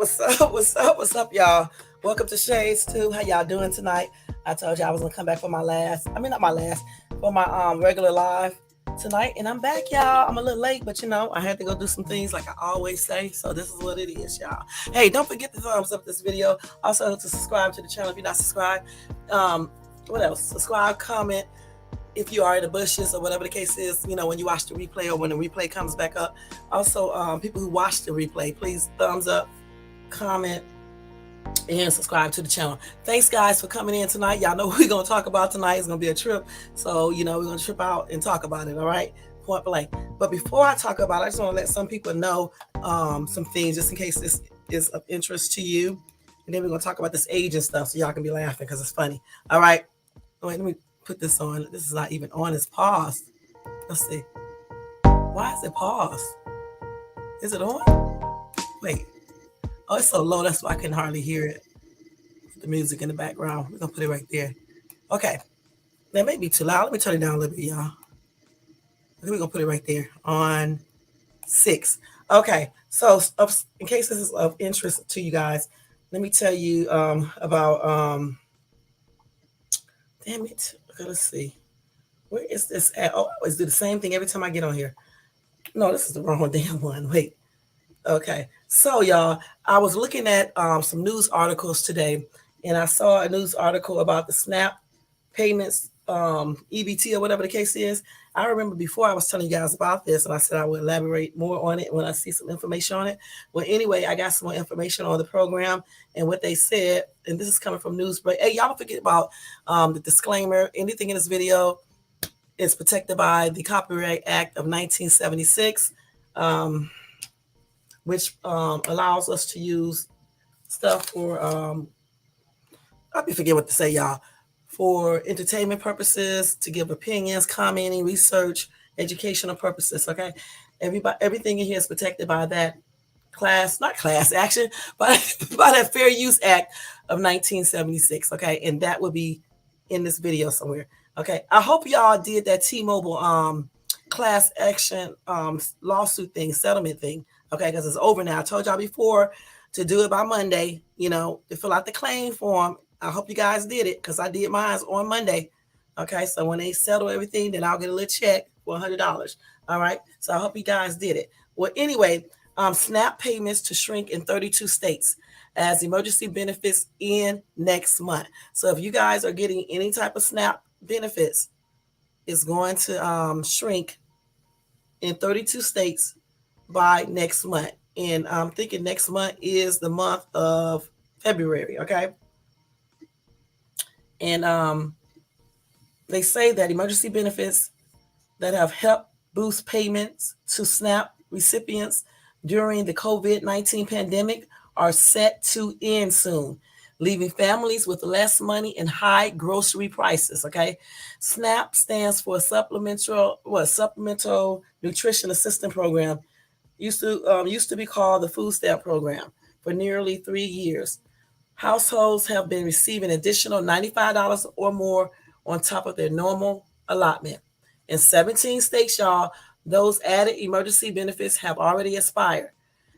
What's up? What's up? What's up, y'all? Welcome to Shades 2. How y'all doing tonight? I told you I was gonna come back for my last, not my last, for my regular live tonight. And I'm back, y'all. I'm a little late, but I had to go do some things like I always say. So this is what it is, y'all. Hey, don't forget to thumbs up this video. Also to subscribe to the channel if you're not subscribed. What else? Subscribe, comment if you are in the bushes or whatever the case is, when you watch the replay or when the replay comes back up. Also, people who watch the replay, please thumbs up, comment, and subscribe to the channel. Thanks, guys, for coming in tonight. Y'all know what we're going to talk about tonight. It's going to be a trip. So, we're going to trip out and talk about it, all right? Point blank. But before I talk about it, I just want to let some people know some things just in case this is of interest to you. And then we're going to talk about this age and stuff so y'all can be laughing because it's funny. All right? Wait, let me put this on. This is not even on. It's paused. Let's see. Why is it paused? Is it on? Wait. Oh, it's so low. That's why I can hardly hear it. Put the music in the background. We're going to put it right there. Okay. That may be too loud. Let me turn it down a little bit, y'all. We're going to put it right there on 6. Okay. So in case this is of interest to you guys, let me tell you about... Damn it. Let's see. Where is this at? Oh, I always do the same thing every time I get on here. No, this is the wrong damn one. Wait. Okay. So, y'all, I was looking at some news articles today, and I saw a news article about the SNAP payments, EBT or whatever the case is. I remember before I was telling you guys about this, and I said I would elaborate more on it when I see some information on it. Well, anyway, I got some more information on the program and what they said, and this is coming from Newsbreak. Hey, y'all don't forget about the disclaimer. Anything in this video is protected by the Copyright Act of 1976, which allows us to use stuff for, I forget what to say, y'all, for entertainment purposes, to give opinions, commenting, research, educational purposes, okay? Everything in here is protected by that not class action, but by that Fair Use Act of 1976, okay? And that will be in this video somewhere, okay? I hope y'all did that T-Mobile class action lawsuit thing, settlement thing, okay? Because it's over now. I told y'all before to do it by Monday, to fill out the claim form. I hope you guys did it because I did mine on Monday. Okay, so when they settle everything, then I'll get a little check for $100. All right, so I hope you guys did it. Well, anyway, SNAP payments to shrink in 32 states as emergency benefits end next month. So if you guys are getting any type of SNAP benefits, it's going to shrink in 32 states by next month. And I'm thinking next month is the month of February, okay? And they say that emergency benefits that have helped boost payments to SNAP recipients during the COVID-19 pandemic are set to end soon, leaving families with less money and high grocery prices, okay? SNAP stands for Supplemental Nutrition Assistance Program. Used to be called the Food Stamp Program for nearly 3 years. Households have been receiving additional $95 or more on top of their normal allotment. In 17 states, y'all, those added emergency benefits have already expired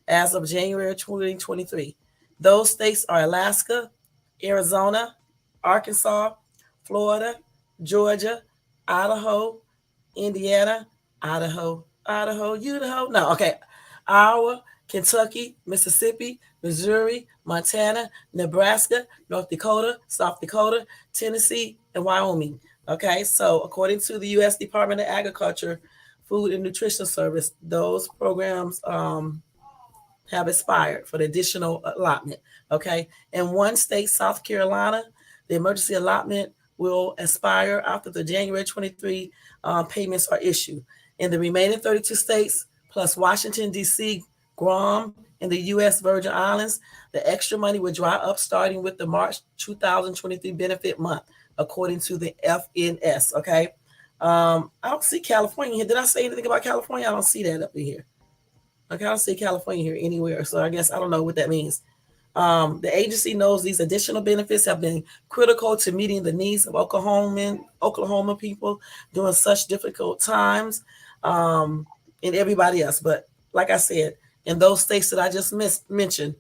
as of January 2023. Those states are Alaska, Arizona, Arkansas, Florida, Georgia, Idaho, Indiana, Iowa, Kentucky, Mississippi, Missouri, Montana, Nebraska, North Dakota, South Dakota, Tennessee, and Wyoming. Okay, so according to the U.S. Department of Agriculture, Food and Nutrition Service, those programs have expired for the additional allotment. Okay, in one state, South Carolina, the emergency allotment will expire after the January 23 payments are issued. In the remaining 32 states, plus Washington, D.C., Guam, and the U.S. Virgin Islands, the extra money will dry up starting with the March 2023 benefit month, according to the FNS, okay? I don't see California here. Did I say anything about California? I don't see that up in here. Okay, I don't see California here anywhere, so I guess I don't know what that means. The agency knows these additional benefits have been critical to meeting the needs of Oklahoma people during such difficult times, and everybody else. But like I said, in those states that I just mentioned,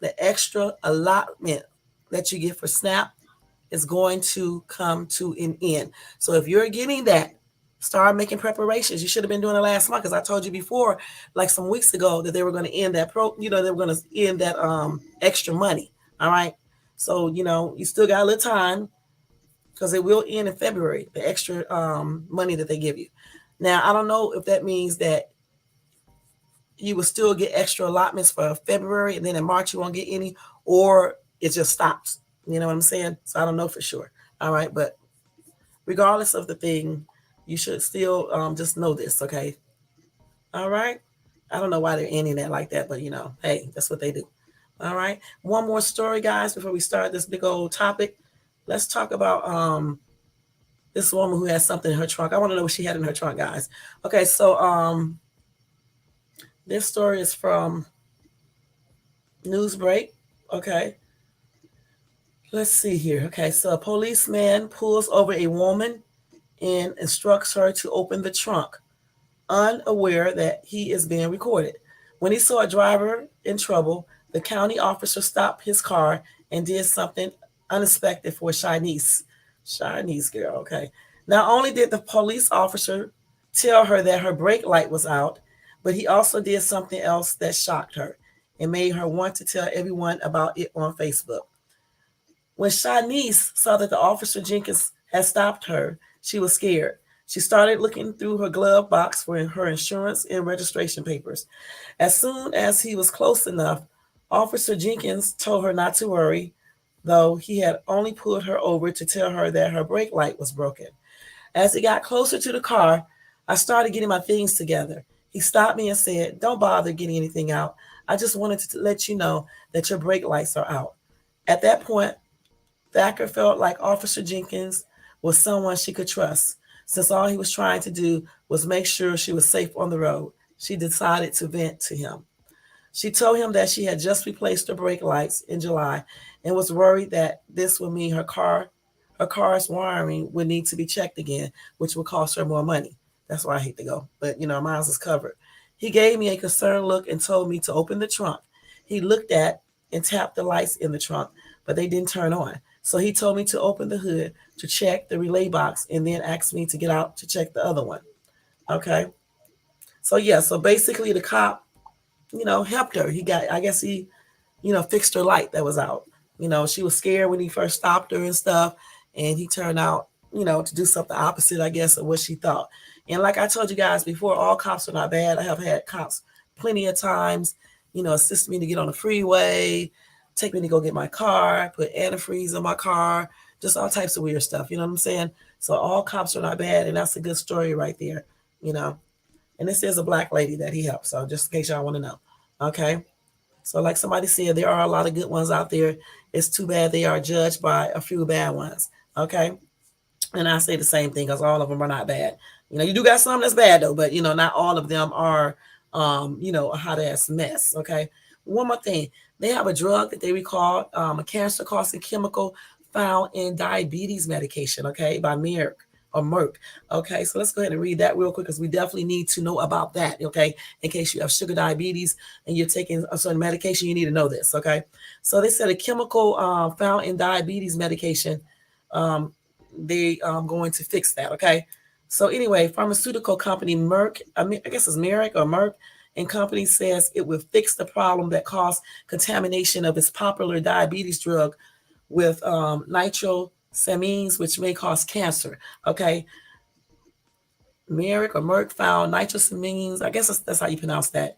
the extra allotment that you get for SNAP is going to come to an end. So if you're getting that, start making preparations. You should have been doing it last month because I told you before, like some weeks ago, that they were going to end that they were going to end that extra money. All right. So you still got a little time because it will end in February, the extra money that they give you. Now I don't know if that means that you will still get extra allotments for February and then in March you won't get any, or it just stops. You know what I'm saying? So I don't know for sure. All right. But regardless of the thing, you should still just know this. Okay. All right. I don't know why they're ending that like that, but hey, that's what they do. All right. One more story, guys, before we start this big old topic. Let's talk about this woman who has something in her trunk. I want to know what she had in her trunk, guys. Okay, so this story is from Newsbreak. Okay. Let's see here. Okay, so a policeman pulls over a woman and instructs her to open the trunk, unaware that he is being recorded. When he saw a driver in trouble, the county officer stopped his car and did something unexpected for Shanice. Shanice girl, okay. Not only did the police officer tell her that her brake light was out, but he also did something else that shocked her and made her want to tell everyone about it on Facebook. When Shanice saw that the officer Jenkins had stopped her, she was scared. She started looking through her glove box for her insurance and registration papers. As soon as he was close enough, Officer Jenkins told her not to worry, though he had only pulled her over to tell her that her brake light was broken. As he got closer to the car, I started getting my things together. He stopped me and said, "Don't bother getting anything out. I just wanted to let you know that your brake lights are out." At that point, Thacker felt like Officer Jenkins was someone she could trust. Since all he was trying to do was make sure she was safe on the road, she decided to vent to him. She told him that she had just replaced her brake lights in July and was worried that this would mean her car's wiring would need to be checked again, which would cost her more money. That's why I hate to go, but mine is covered. He gave me a concerned look and told me to open the trunk. He looked at and tapped the lights in the trunk, but they didn't turn on. So he told me to open the hood to check the relay box and then asked me to get out to check the other one. Okay. So yeah, so basically the cop, helped her. I guess he, fixed her light that was out. She was scared when he first stopped her and stuff. And he turned out, to do something opposite, I guess, of what she thought. And like I told you guys before, all cops are not bad. I have had cops plenty of times, assist me to get on the freeway, take me to go get my car, put antifreeze on my car, just all types of weird stuff. You know what I'm saying? So all cops are not bad. And that's a good story right there, And this is a black lady that he helped. So just in case y'all want to know. Okay. So like somebody said, there are a lot of good ones out there. It's too bad they are judged by a few bad ones. Okay. And I say the same thing because all of them are not bad. You do got some that's bad though, but not all of them are, a hot ass mess. Okay. One more thing. They have a drug that they recall, a cancer causing chemical found in diabetes medication. Okay. By Merck. Okay. So let's go ahead and read that real quick because we definitely need to know about that. Okay. In case you have sugar diabetes and you're taking a certain medication, you need to know this. Okay. So they said a chemical found in diabetes medication, they going to fix that. Okay. So anyway, pharmaceutical company Merck, I guess it's Merck or Merck and company says it will fix the problem that caused contamination of its popular diabetes drug with nitrosamines, which may cause cancer. Okay. Merck found nitrosamines, I guess that's how you pronounce that,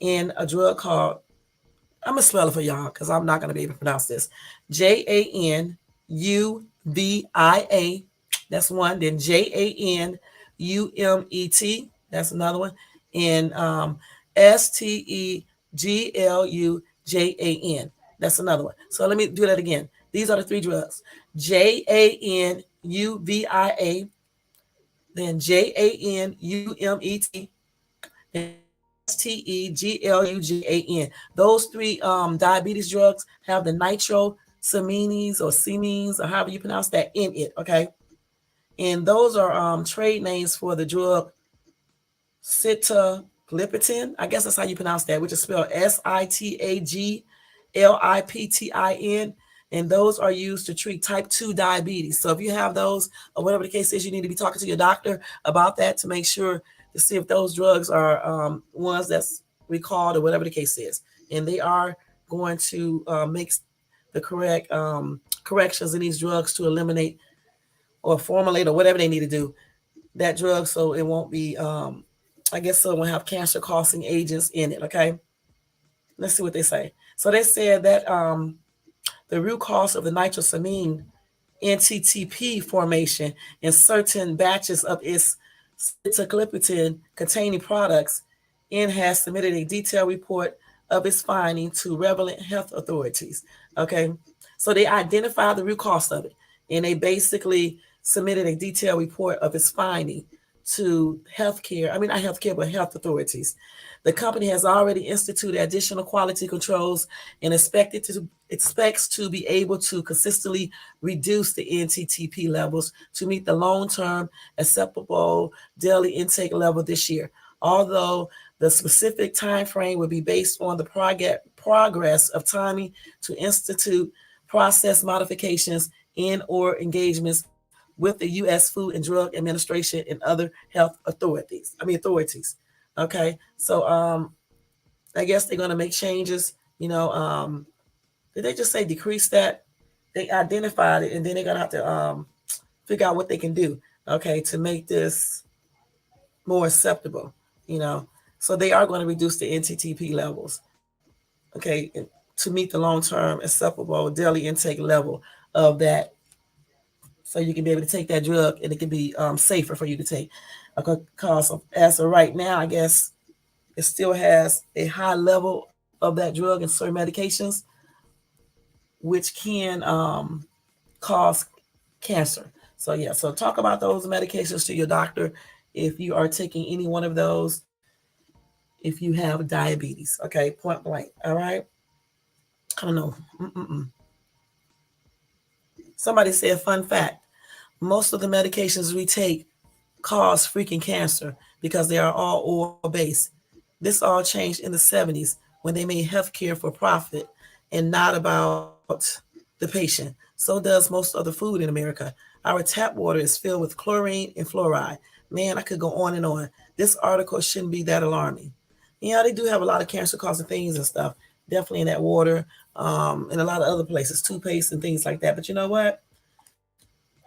in a drug called, I'm going to spell it for y'all because I'm not going to be able to pronounce this. JANUVIA. That's one. Then JANUMET. That's another one. And STEGLUJAN. That's another one. So let me do that again. These are the three drugs. JANUVIA, then JANUMET, then STEGLUJAN. Those three diabetes drugs have the nitrosamines or semines or however you pronounce that in it. Okay. And those are trade names for the drug sitagliptin. I guess that's how you pronounce that, which is spelled SITAGLIPTIN. LIPTIN, and those are used to treat type 2 diabetes. So if you have those, or whatever the case is, you need to be talking to your doctor about that to make sure to see if those drugs are ones that's recalled or whatever the case is. And they are going to make the correct corrections in these drugs to eliminate or formulate or whatever they need to do that drug so it won't be, I guess, so it won't have cancer causing agents in it. Okay. Let's see what they say. So they said that the root cause of the nitrosamine NTTP formation in certain batches of its sitagliptin containing products, and has submitted a detailed report of its finding to relevant health authorities. Okay, so they identified the root cause of it, and they basically submitted a detailed report of its finding to healthcare. I mean, not healthcare, but health authorities. The company has already instituted additional quality controls and expects to be able to consistently reduce the NTTP levels to meet the long-term acceptable daily intake level this year. Although the specific time frame will be based on the progress of timing to institute process modifications and or engagements with the U.S. Food and Drug Administration and other health authorities. Okay, so I guess they're going to make changes. Did they just say decrease that? They identified it, and then they're going to have to figure out what they can do. Okay, to make this more acceptable. You know, so they are going to reduce the NTTP levels. Okay, to meet the long-term acceptable daily intake level of that, so you can be able to take that drug and it can be safer for you to take. Because as of right now, I guess it still has a high level of that drug in certain medications, which can cause cancer. So yeah, so talk about those medications to your doctor if you are taking any one of those. If you have diabetes, okay, point blank. All right. I don't know. Somebody said, fun fact: most of the medications we take cause freaking cancer because they are all oil based. This all changed in the 70s when they made healthcare for profit and not about the patient. So does most of the food in America. Our tap water is filled with chlorine and fluoride. Man, I could go on and on. This article shouldn't be that alarming. Yeah, they do have a lot of cancer causing things and stuff, definitely in that water, and a lot of other places, toothpaste and things like that. But you know what?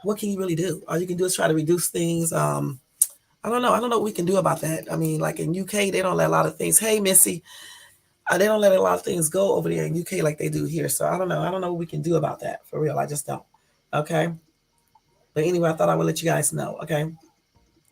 What can you really do? All you can do is try to reduce things. I don't know. I don't know what we can do about that. I mean, like in UK, they don't let a lot of things. Hey, Missy, they don't let a lot of things go over there in UK like they do here. So I don't know. I don't know what we can do about that for real. I just don't. Okay. But anyway, I thought I would let you guys know. Okay.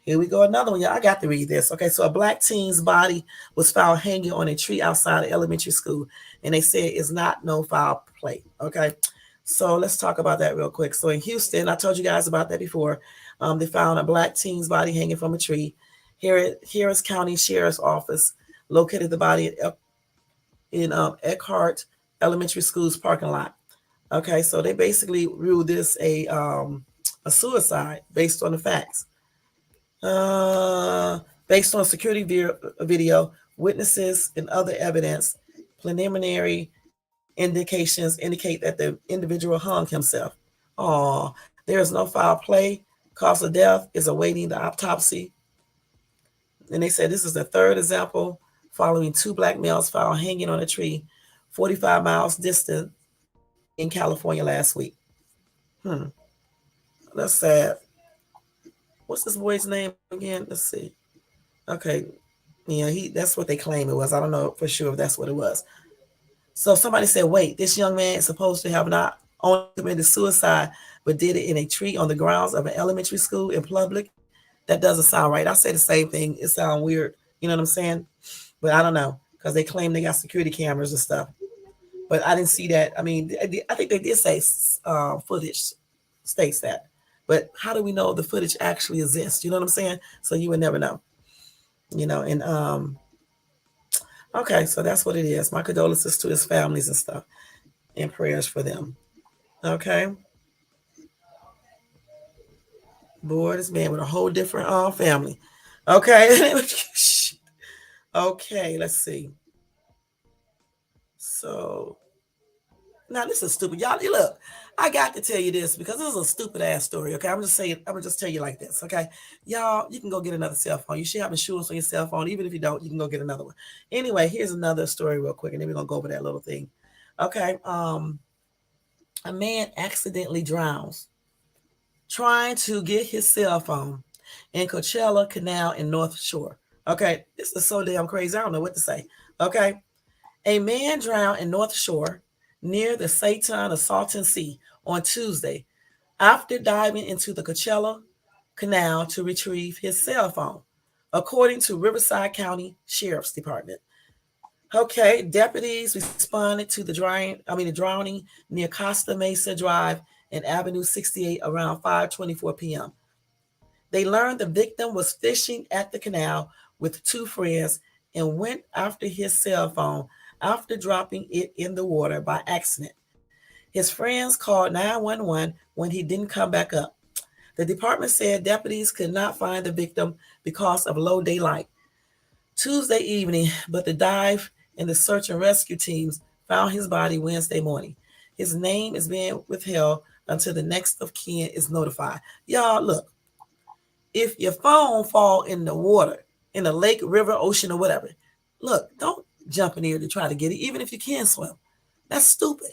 Here we go. Another one. Yeah, I got to read this. Okay. So a black teen's body was found hanging on a tree outside of elementary school, and they said it's not no foul play. Okay. So let's talk about that real quick. So in Houston, I told you guys about that before. They found a black teen's body hanging from a tree. Harris County Sheriff's Office located the body in Eckhart Elementary School's parking lot. Okay, so they basically ruled this a suicide based on the facts. Based on security video, witnesses, and other evidence, preliminary indications indicate that the individual hung himself. Oh, there is no foul play. Cause of death is awaiting the autopsy. And they said this is the third example following two black males found hanging on a tree 45 miles distant in California last week. That's sad. What's this boy's name again? Let's see. Okay. Yeah, that's what they claim it was. I don't know for sure if that's what it was. So somebody said, wait, this young man is supposed to have not only committed suicide, but did it in a tree on the grounds of an elementary school in public. That doesn't sound right. I say the same thing. It sounds weird. You know what I'm saying? But I don't know because they claim they got security cameras and stuff. But I didn't see that. I mean, I think they did say footage states that. But how do we know the footage actually exists? You know what I'm saying? So you would never know. And okay, so that's what it is. My condolences to his families and stuff, and prayers for them. Okay. Boy, this man with a whole different family. Okay. Okay, let's see. So Now this is stupid, y'all. Look, I got to tell you this because this is a stupid ass story. Okay, I'm just saying. I'm gonna just tell you like this. Okay, y'all, you can go get another cell phone. You should have insurance on your cell phone. Even if you don't, you can go get another one. Anyway, here's another story real quick, and then we're gonna go over that little thing. Okay, a man accidentally drowns trying to get his cell phone in Coachella Canal in North Shore. Okay, this is so damn crazy. I don't know what to say. Okay, a man drowned in North Shore near the Satan of Salton Sea on Tuesday after diving into the Coachella Canal to retrieve his cell phone, according to Riverside County Sheriff's Department. Okay, deputies responded to the drowning near Costa Mesa Drive and Avenue 68 around 5:24 p.m. They learned the victim was fishing at the canal with two friends and went after his cell phone after dropping it in the water by accident. His friends called 911 when he didn't come back up. The department said deputies could not find the victim because of low daylight Tuesday evening, but the dive and the search and rescue teams found his body Wednesday morning. His name is being withheld until the next of kin is notified. Y'all, look, if your phone fall in the water, in the lake, river, ocean, or whatever, look, don't jump in here to try to get it, even if you can swim. That's stupid.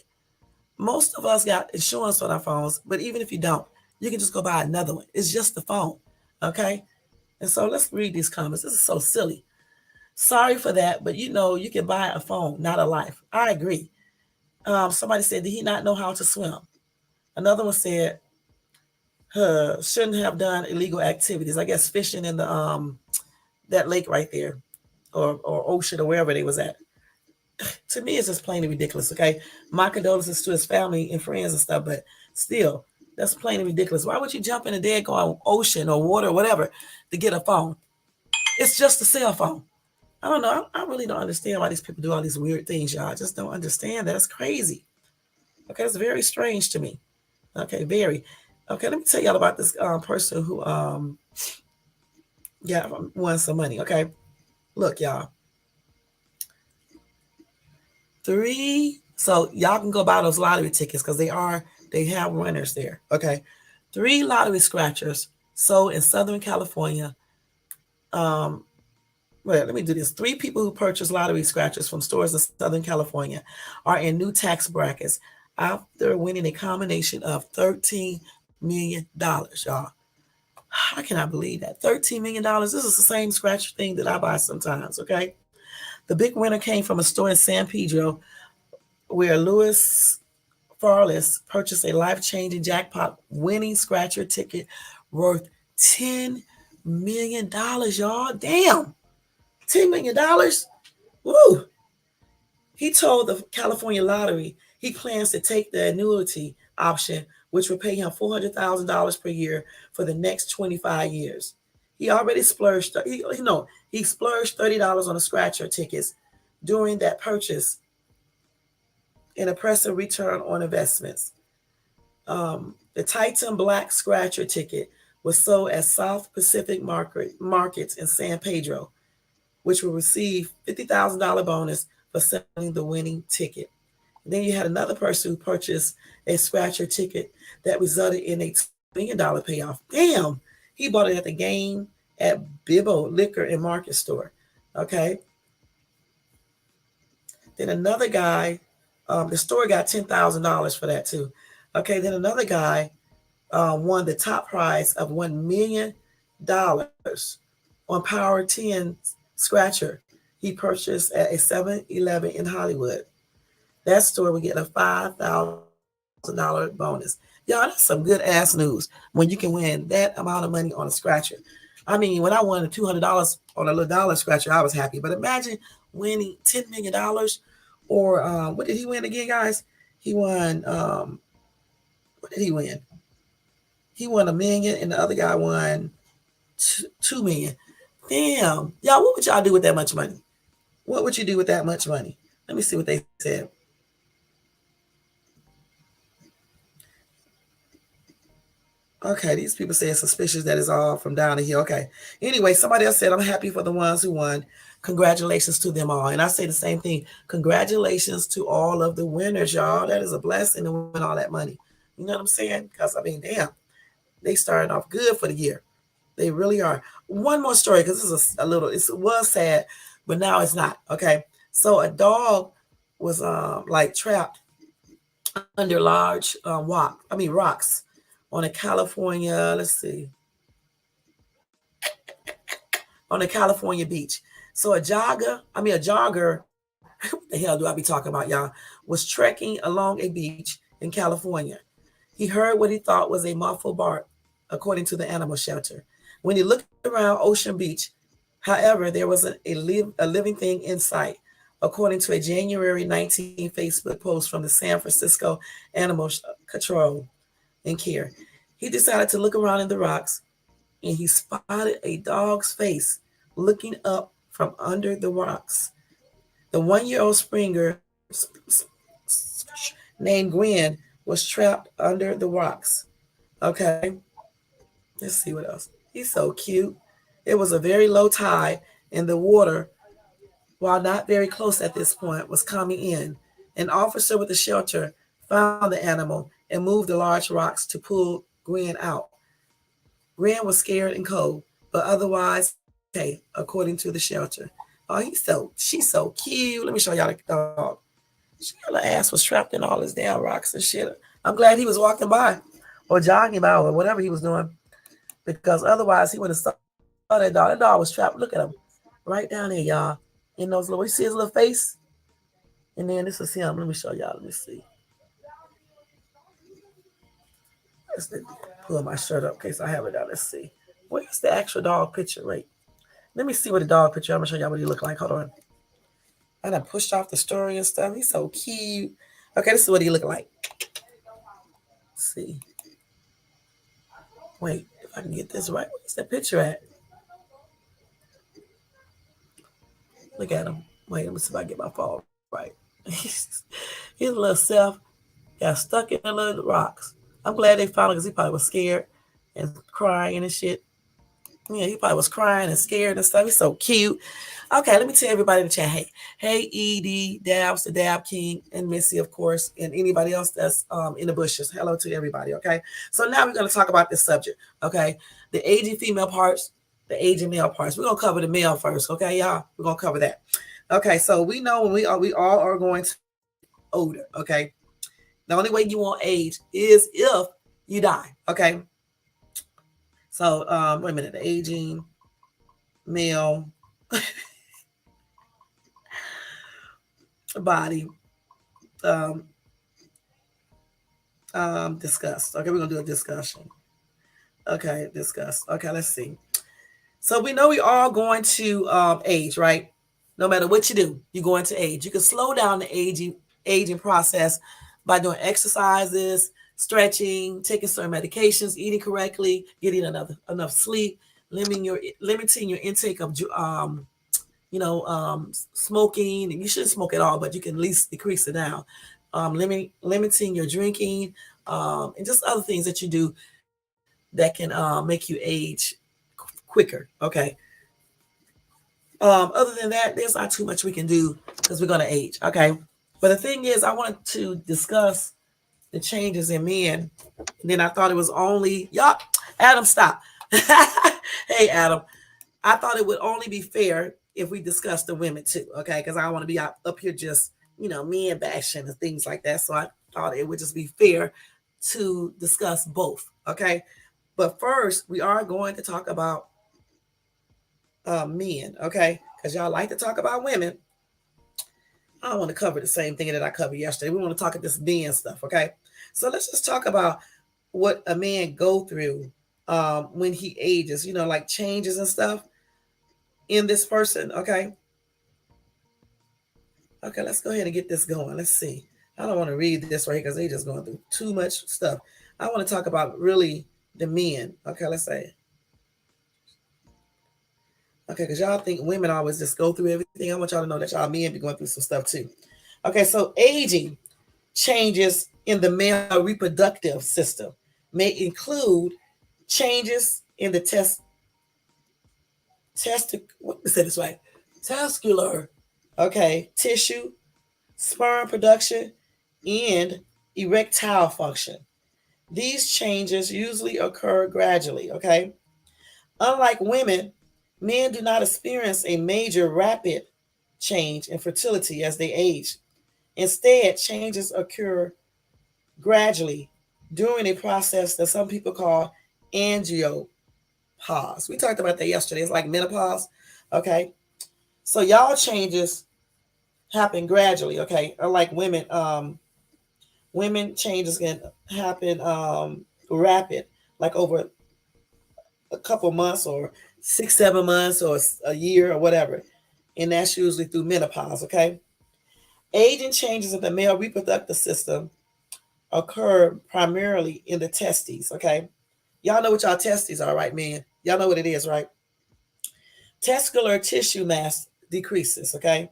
Most of us got insurance on our phones, but even if you don't, you can just go buy another one. It's just the phone. Okay? And so let's read these comments. This is so silly. Sorry for that, but you can buy a phone, not a life. I agree. Somebody said, did he not know how to swim? Another one said, shouldn't have done illegal activities. I guess fishing in the that lake right there, or ocean or wherever they was at. To me, it's just plainly ridiculous. Okay, my condolences to his family and friends and stuff, but still, that's plainly ridiculous. Why would you jump in a dead going ocean or water or whatever to get a phone? It's just a cell phone. I don't know. I really don't understand why these people do all these weird things, y'all. I just don't understand that. It's crazy. Okay, it's very strange to me. Okay, very. Okay, let me tell y'all about this person who yeah won some money. Okay, look, y'all. So y'all can go buy those lottery tickets because they have winners there. Okay, 3 lottery scratchers sold in Southern California. Um, well, let me do this. 3 people who purchased lottery scratchers from stores in Southern California are in new tax brackets after winning a combination of $13 million, y'all. I cannot believe that. $13 million. This is the same scratcher thing that I buy sometimes, okay? The big winner came from a store in San Pedro where Louis Farless purchased a life-changing jackpot winning scratcher ticket worth $10 million, y'all. Damn. $10 million? Woo! He told the California Lottery he plans to take the annuity option, which will pay him $400,000 per year for the next 25 years. He already splurged, he splurged $30 on the scratcher tickets during that purchase, an impressive return on investments. The Titan Black Scratcher ticket was sold at South Pacific Markets in San Pedro, which will receive $50,000 bonus for selling the winning ticket. And then you had another person who purchased a scratcher ticket that resulted in a $2 million payoff. Damn, he bought it at the game at Bibbo Liquor and Market Store. Okay. Then another guy, the store got $10,000 for that too. Okay. Then another guy won the top prize of $1 million on Power 10 Scratcher he purchased at a 7-Eleven in Hollywood. That store would get a $5,000 bonus. Y'all, that's some good ass news when you can win that amount of money on a scratcher. I mean, when I won $200 on a little dollar scratcher, I was happy. But imagine winning $10 million, or what did he win again, guys? He won. What did he win? He won $1 million, and the other guy won $2 million. Damn, y'all, what would y'all do with that much money? What would you do with that much money? Let me see what they said. Okay, these people say it's suspicious that it's all from down the hill. Okay. Anyway, somebody else said, I'm happy for the ones who won. Congratulations to them all. And I say the same thing. Congratulations to all of the winners, y'all. That is a blessing to win all that money. You know what I'm saying? Because, I mean, damn, they started off good for the year. They really are. One more story, because this is a little, it was sad, but now it's not. Okay. So a dog was like trapped under large rocks on a California, let's see, on a California beach. So a jogger, what the hell do I be talking about, y'all? Was trekking along a beach in California. He heard what he thought was a muffled bark, according to the animal shelter. When he looked around Ocean Beach, however, there was a living thing in sight, according to a January 19 Facebook post from the San Francisco Animal Control and Care. He decided to look around in the rocks and he spotted a dog's face looking up from under the rocks. The 1-year-old Springer named Gwen was trapped under the rocks. Okay, let's see what else. He's so cute. It was a very low tide, and the water, while not very close at this point, was coming in. An officer with the shelter found the animal and moved the large rocks to pull Gwen out. Gwen was scared and cold, but otherwise okay, according to the shelter. Oh, she's so cute. Let me show y'all the dog. Her ass was trapped in all his damn rocks and shit. I'm glad he was walking by or jogging by or whatever he was doing, because otherwise he would have saw that dog. That dog was trapped. Look at him right down there, y'all. In those little, you see his little face? And then this is him. Let me show y'all. Let me see. Let's pull my shirt up in case I have it out. Let's see. Where's the actual dog picture? Wait. Let me see what the dog picture. I'm gonna show y'all what he look like. Hold on. I done pushed off the story and stuff. He's so cute. Okay, this is what he look like. Let's see. Wait, if I can get this right. Where's that picture at? Look at him. Wait, let me see if I can get my phone right. His little self got stuck in the little rocks. I'm glad they found him because he probably was scared and crying and shit. Yeah, he probably was crying and scared and stuff. He's so cute. Okay, let me tell everybody in the chat. Hey, Edie, Dabs, the Dab King, and Missy, of course, and anybody else that's in the bushes. Hello to everybody. Okay, so now we're going to talk about this subject. Okay, the aging female parts, the aging male parts. We're gonna cover the male first. Okay, y'all. We're gonna cover that. Okay, so we know when we all are going to older. Okay, the only way you won't age is if you die. Okay. So wait a minute, the aging male body discussed. Okay, we're gonna do a discussion. Okay, discuss. Okay, let's see. So we know we all going to age, right? No matter what you do, you're going to age. You can slow down the aging process by doing exercises, stretching, taking certain medications, eating correctly, getting enough sleep, limiting your intake of smoking. And you shouldn't smoke at all, but you can at least decrease it down. Limiting your drinking, and just other things that you do that can make you age quicker. Okay. Other than that, there's not too much we can do because we're gonna age. Okay. But the thing is, I wanted to discuss the changes in men. And then I thought it was only y'all. Adam, stop. Hey, Adam. I thought it would only be fair if we discuss the women too. Okay, because I don't want to be up here just men bashing and things like that. So I thought it would just be fair to discuss both. Okay. But first, we are going to talk about men, okay? Because y'all like to talk about women. I don't want to cover the same thing that I covered yesterday. We want to talk about this men stuff, okay? So let's just talk about what a man go through when he ages, like changes and stuff in this person, okay? Okay, let's go ahead and get this going. Let's see. I don't want to read this right here because they just going through too much stuff. I want to talk about really the men. Okay, let's say. Okay, because y'all think women always just go through everything. I want y'all to know that y'all men be going through some stuff too. Okay, so aging changes in the male reproductive system may include changes in the what say this right, testicular, okay, tissue, sperm production, and erectile function. These changes usually occur gradually, okay? Unlike women, men do not experience a major rapid change in fertility as they age. Instead, changes occur gradually during a process that some people call angiopause. We talked about that yesterday. It's like menopause, okay? So y'all changes happen gradually, okay? Unlike women, women changes can happen rapid, like over a couple months or 6, 7 months or a year or whatever. And that's usually through menopause, okay? Aging changes in the male reproductive system occur primarily in the testes, okay? Y'all know what y'all testes are, right, man? Y'all know what it is, right? Testicular tissue mass decreases, okay?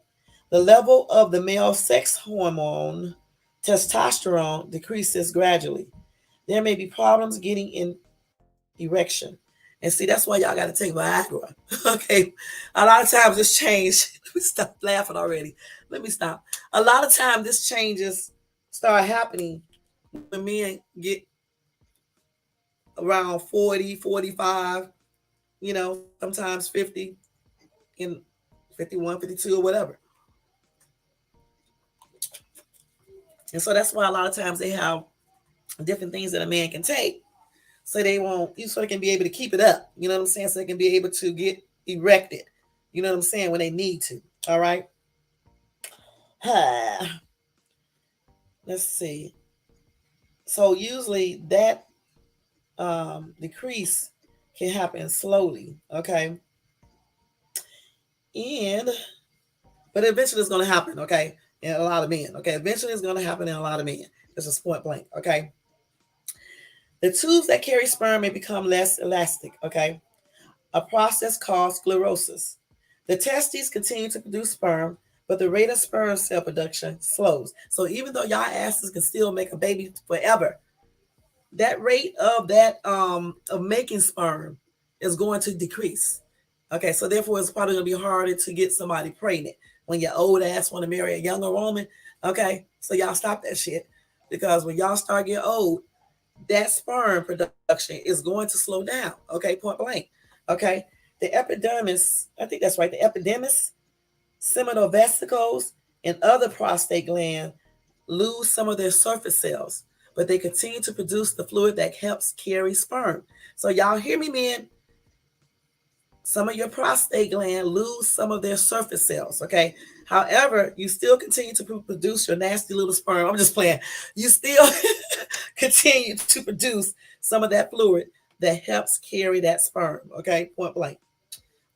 The level of the male sex hormone, testosterone, decreases gradually. There may be problems getting in erection. And see, that's why y'all got to take Viagra. Okay. A lot of times this change, let me stop laughing already. Let me stop. A lot of times this changes start happening when men get around 40, 45, sometimes 50, and 51, 52, or whatever. And so that's why a lot of times they have different things that a man can take so they won't, so they can be able to keep it up. You know what I'm saying? So they can be able to get erected. You know what I'm saying? When they need to. All right. Let's see. So usually that decrease can happen slowly. Okay. And but eventually it's going to happen. Okay. In a lot of men. Okay. Eventually it's going to happen in a lot of men. This is point blank. Okay. The tubes that carry sperm may become less elastic. Okay. A process called sclerosis. The testes continue to produce sperm, but the rate of sperm cell production slows. So even though y'all asses can still make a baby forever, that rate of making sperm is going to decrease. Okay, so therefore it's probably gonna be harder to get somebody pregnant when your old ass want to marry a younger woman. Okay, so y'all stop that shit because when y'all start getting old, that sperm production is going to slow down. Okay, point blank. Okay, the epidermis, I think that's right, the epidermis, seminal vesicles, and other prostate gland lose some of their surface cells, but they continue to produce the fluid that helps carry sperm. So y'all hear me, men? Some of your prostate gland lose some of their surface cells, okay? However, you still continue to produce your nasty little sperm. I'm just playing. You still continue to produce some of that fluid that helps carry that sperm, okay? Point blank.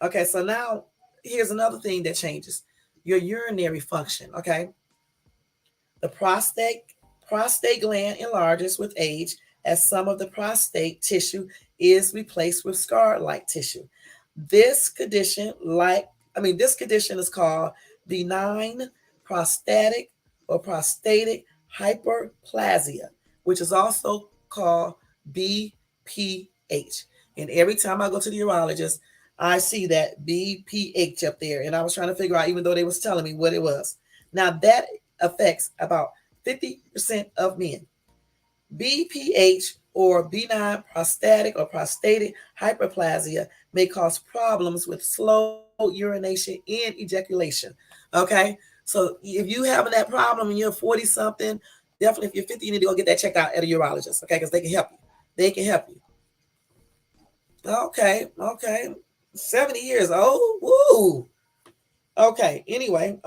Okay, so now here's another thing that changes your urinary function, okay? The prostate gland enlarges with age as some of the prostate tissue is replaced with scar-like tissue. This condition, this condition is called benign prostatic or prostatic hyperplasia, which is also called BPH. And every time I go to the urologist, I see that BPH up there, and I was trying to figure out, even though they was telling me what it was. Now that affects about 50% of men. BPH or benign prostatic or prostatic hyperplasia may cause problems with slow urination and ejaculation. Okay, so if you having that problem and you're 40 something, definitely if you're 50, you need to go get that checked out at a urologist. Okay, because they can help you. They can help you. Okay. 70 years old. Woo. Okay. Anyway,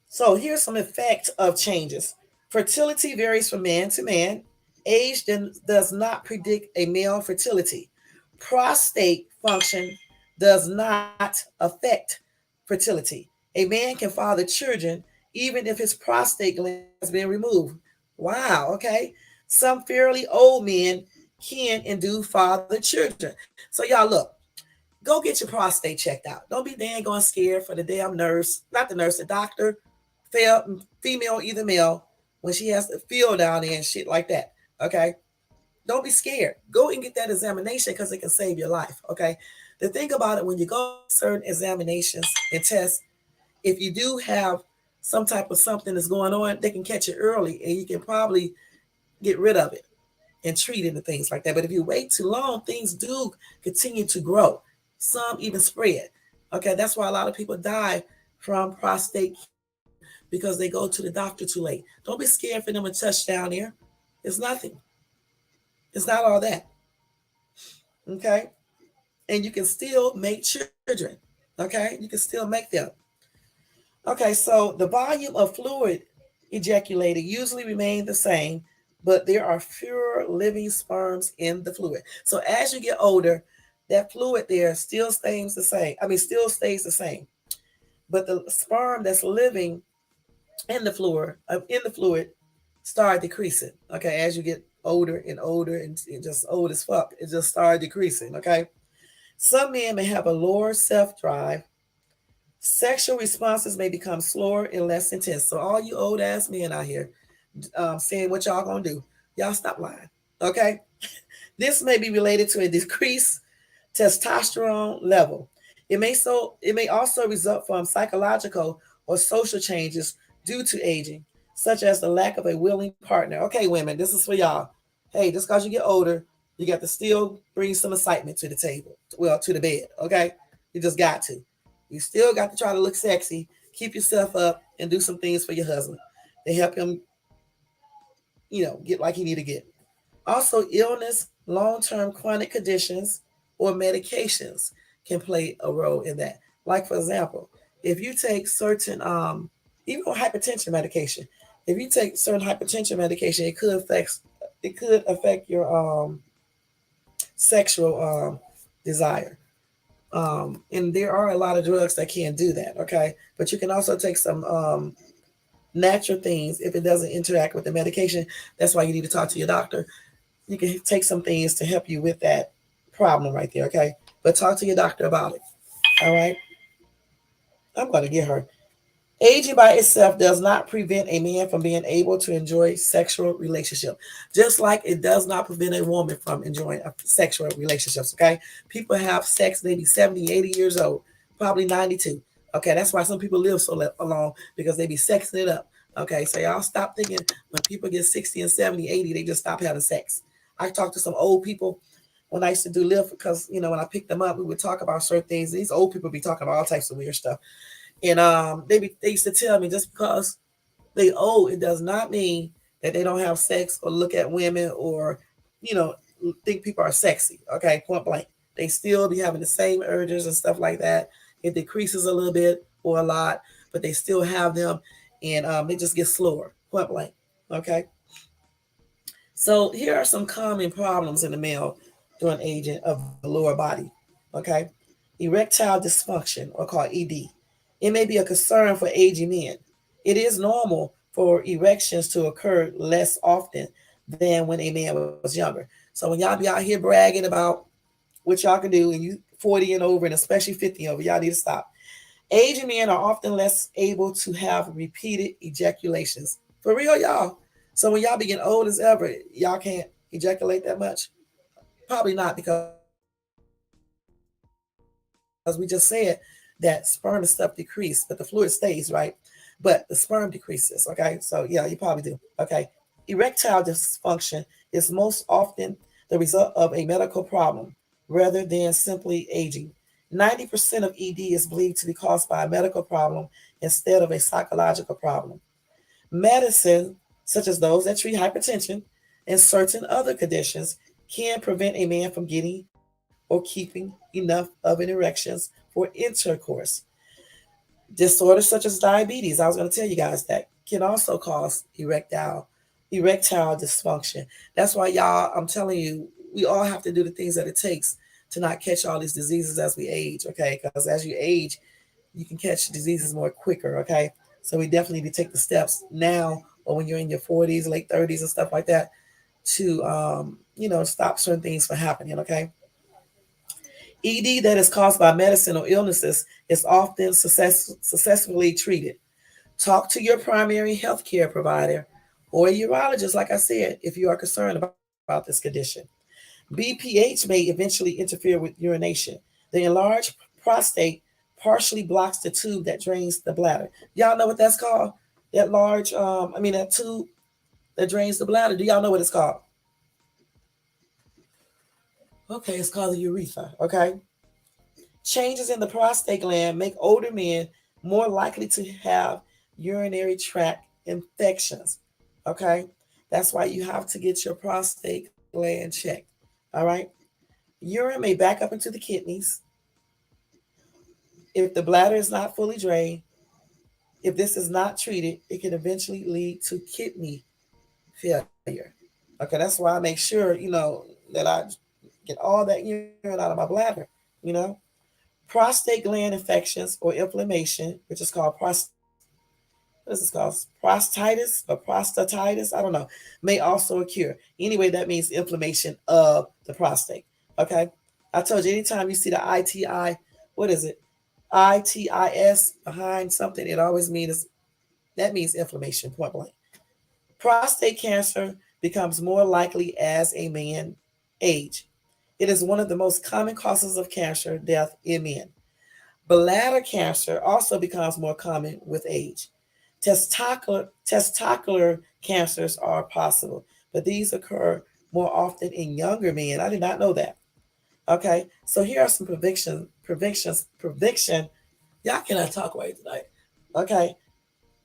so here's some effects of changes. Fertility varies from man to man. Age does not predict a male fertility. Prostate function does not affect fertility. A man can father children even if his prostate gland has been removed. Wow, okay. Some fairly old men can and do father children. So, y'all, look, go get your prostate checked out. Don't be dang going scared for the damn nurse, not the nurse, the doctor, female, either male, when she has to feel down there and shit like that. Okay? Don't be scared. Go and get that examination because it can save your life. Okay. The thing about it, when you go to certain examinations and tests, if you do have some type of something that's going on, they can catch it early and you can probably get rid of it and treat it and things like that. But if you wait too long, things do continue to grow. Some even spread. Okay, that's why a lot of people die from prostate because they go to the doctor too late. Don't be scared for them to touch down there. It's nothing. It's not all that. Okay, and you can still make children. Okay, you can still make them. Okay, so the volume of fluid ejaculated usually remain the same, but there are fewer living sperms in the fluid. So as you get older, that fluid there still stays the same. I mean, still stays the same, but the sperm that's living in the fluid start decreasing. Okay, as you get older and older and just old as fuck, it just started decreasing. Okay, some men may have a lower self drive. Sexual responses may become slower and less intense. So all you old ass men out here saying what y'all gonna do, y'all stop lying. Okay, this may be related to a decreased testosterone level. It may also result from psychological or social changes due to aging, such as the lack of a willing partner. Okay, women, this is for y'all. Hey, just because you get older, you got to still bring some excitement to the table. Well, to the bed. Okay, you just got to. You still got to try to look sexy, keep yourself up, and do some things for your husband. They help him, get like he need to get. Also, illness, long-term chronic conditions, or medications can play a role in that. Like for example, if you take certain, even hypertension medication, if you take certain hypertension medication, it could affect your sexual desire. And there are a lot of drugs that can do that. Okay, but you can also take some natural things if it doesn't interact with the medication. That's why you need to talk to your doctor. You can take some things to help you with that problem right there. Okay, but talk to your doctor about it. All right, I'm going to get her. Aging by itself does not prevent a man from being able to enjoy sexual relationship, just like it does not prevent a woman from enjoying sexual relationships. Okay, people have sex maybe 70, 80 years old, probably 92. Okay, that's why some people live so long because they be sexing it up. Okay, so y'all stop thinking when people get 60 and 70, 80, they just stop having sex. I talked to some old people when I used to do live because when I picked them up, we would talk about certain things. These old people be talking about all types of weird stuff. And they used to tell me just because they old, it does not mean that they don't have sex or look at women or you know think people are sexy. Okay, point blank. They still be having the same urges and stuff like that. It decreases a little bit or a lot, but they still have them, and they just get slower. Point blank. Okay. So here are some common problems in the male during aging of the lower body. Okay, erectile dysfunction, or called ED. It may be a concern for aging men. It is normal for erections to occur less often than when a man was younger. So when y'all be out here bragging about what y'all can do and you 40 and over and especially 50 and over, y'all need to stop. Aging men are often less able to have repeated ejaculations. For real, y'all. So when y'all be getting old as ever, y'all can't ejaculate that much? Probably not because we just said that sperm and stuff decrease, but the fluid stays, right? But the sperm decreases. Okay. So yeah, you probably do. Okay. Erectile dysfunction is most often the result of a medical problem rather than simply aging. 90% of ED is believed to be caused by a medical problem instead of a psychological problem. Medicine, such as those that treat hypertension and certain other conditions, can prevent a man from getting or keeping enough of an erections for intercourse. Disorders such as diabetes, I was going to tell you guys that, can also cause erectile dysfunction. That's why y'all, I'm telling you, we all have to do the things that it takes to not catch all these diseases as we age. Okay, because as you age, you can catch diseases more quicker. Okay, so we definitely need to take the steps now or when you're in your 40s, late 30s, and stuff like that to stop certain things from happening. Okay, ED that is caused by medicine or illnesses is often successfully treated. Talk to your primary health care provider or a urologist, like I said, if you are concerned about it. about this condition. BPH may eventually interfere with urination. The enlarged prostate partially blocks the tube that drains the bladder. Y'all know what that's called? That large, that tube that drains the bladder. Do y'all know what it's called? Okay, it's called the urethra. Okay. Changes in the prostate gland make older men more likely to have urinary tract infections. Okay. That's why you have to get your prostate gland checked. All right. Urine may back up into the kidneys if the bladder is not fully drained. If this is not treated, it can eventually lead to kidney failure. Okay, that's why I make sure, that I get all that urine out of my bladder, you know. Prostate gland infections or inflammation, which is called what is this called? Prostatitis or prostatitis, I don't know, may also occur. Anyway, that means inflammation of the prostate. Okay. I told you anytime you see the ITI, what is it? ITIS behind something, it always means that means inflammation, point blank. Prostate cancer becomes more likely as a man age. It is one of the most common causes of cancer death in men. Bladder cancer also becomes more common with age. Testicular cancers are possible, but these occur more often in younger men. I did not know that. Okay, so here are some prevention. Y'all cannot talk right tonight. Okay,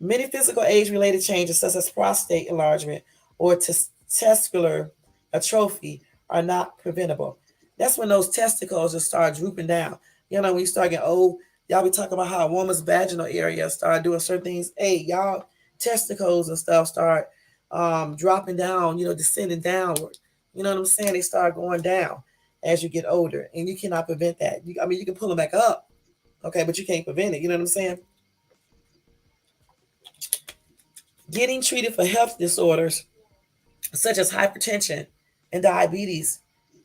many physical age-related changes, such as prostate enlargement or testicular atrophy, are not preventable. That's when those testicles just start drooping down. When you start getting old, y'all be talking about how a woman's vaginal area start doing certain things. Hey, y'all testicles and stuff start dropping down, descending downward. You know what I'm saying? They start going down as you get older, and you cannot prevent that. You can pull them back up, okay, but you can't prevent it. You know what I'm saying? Getting treated for health disorders such as hypertension and diabetes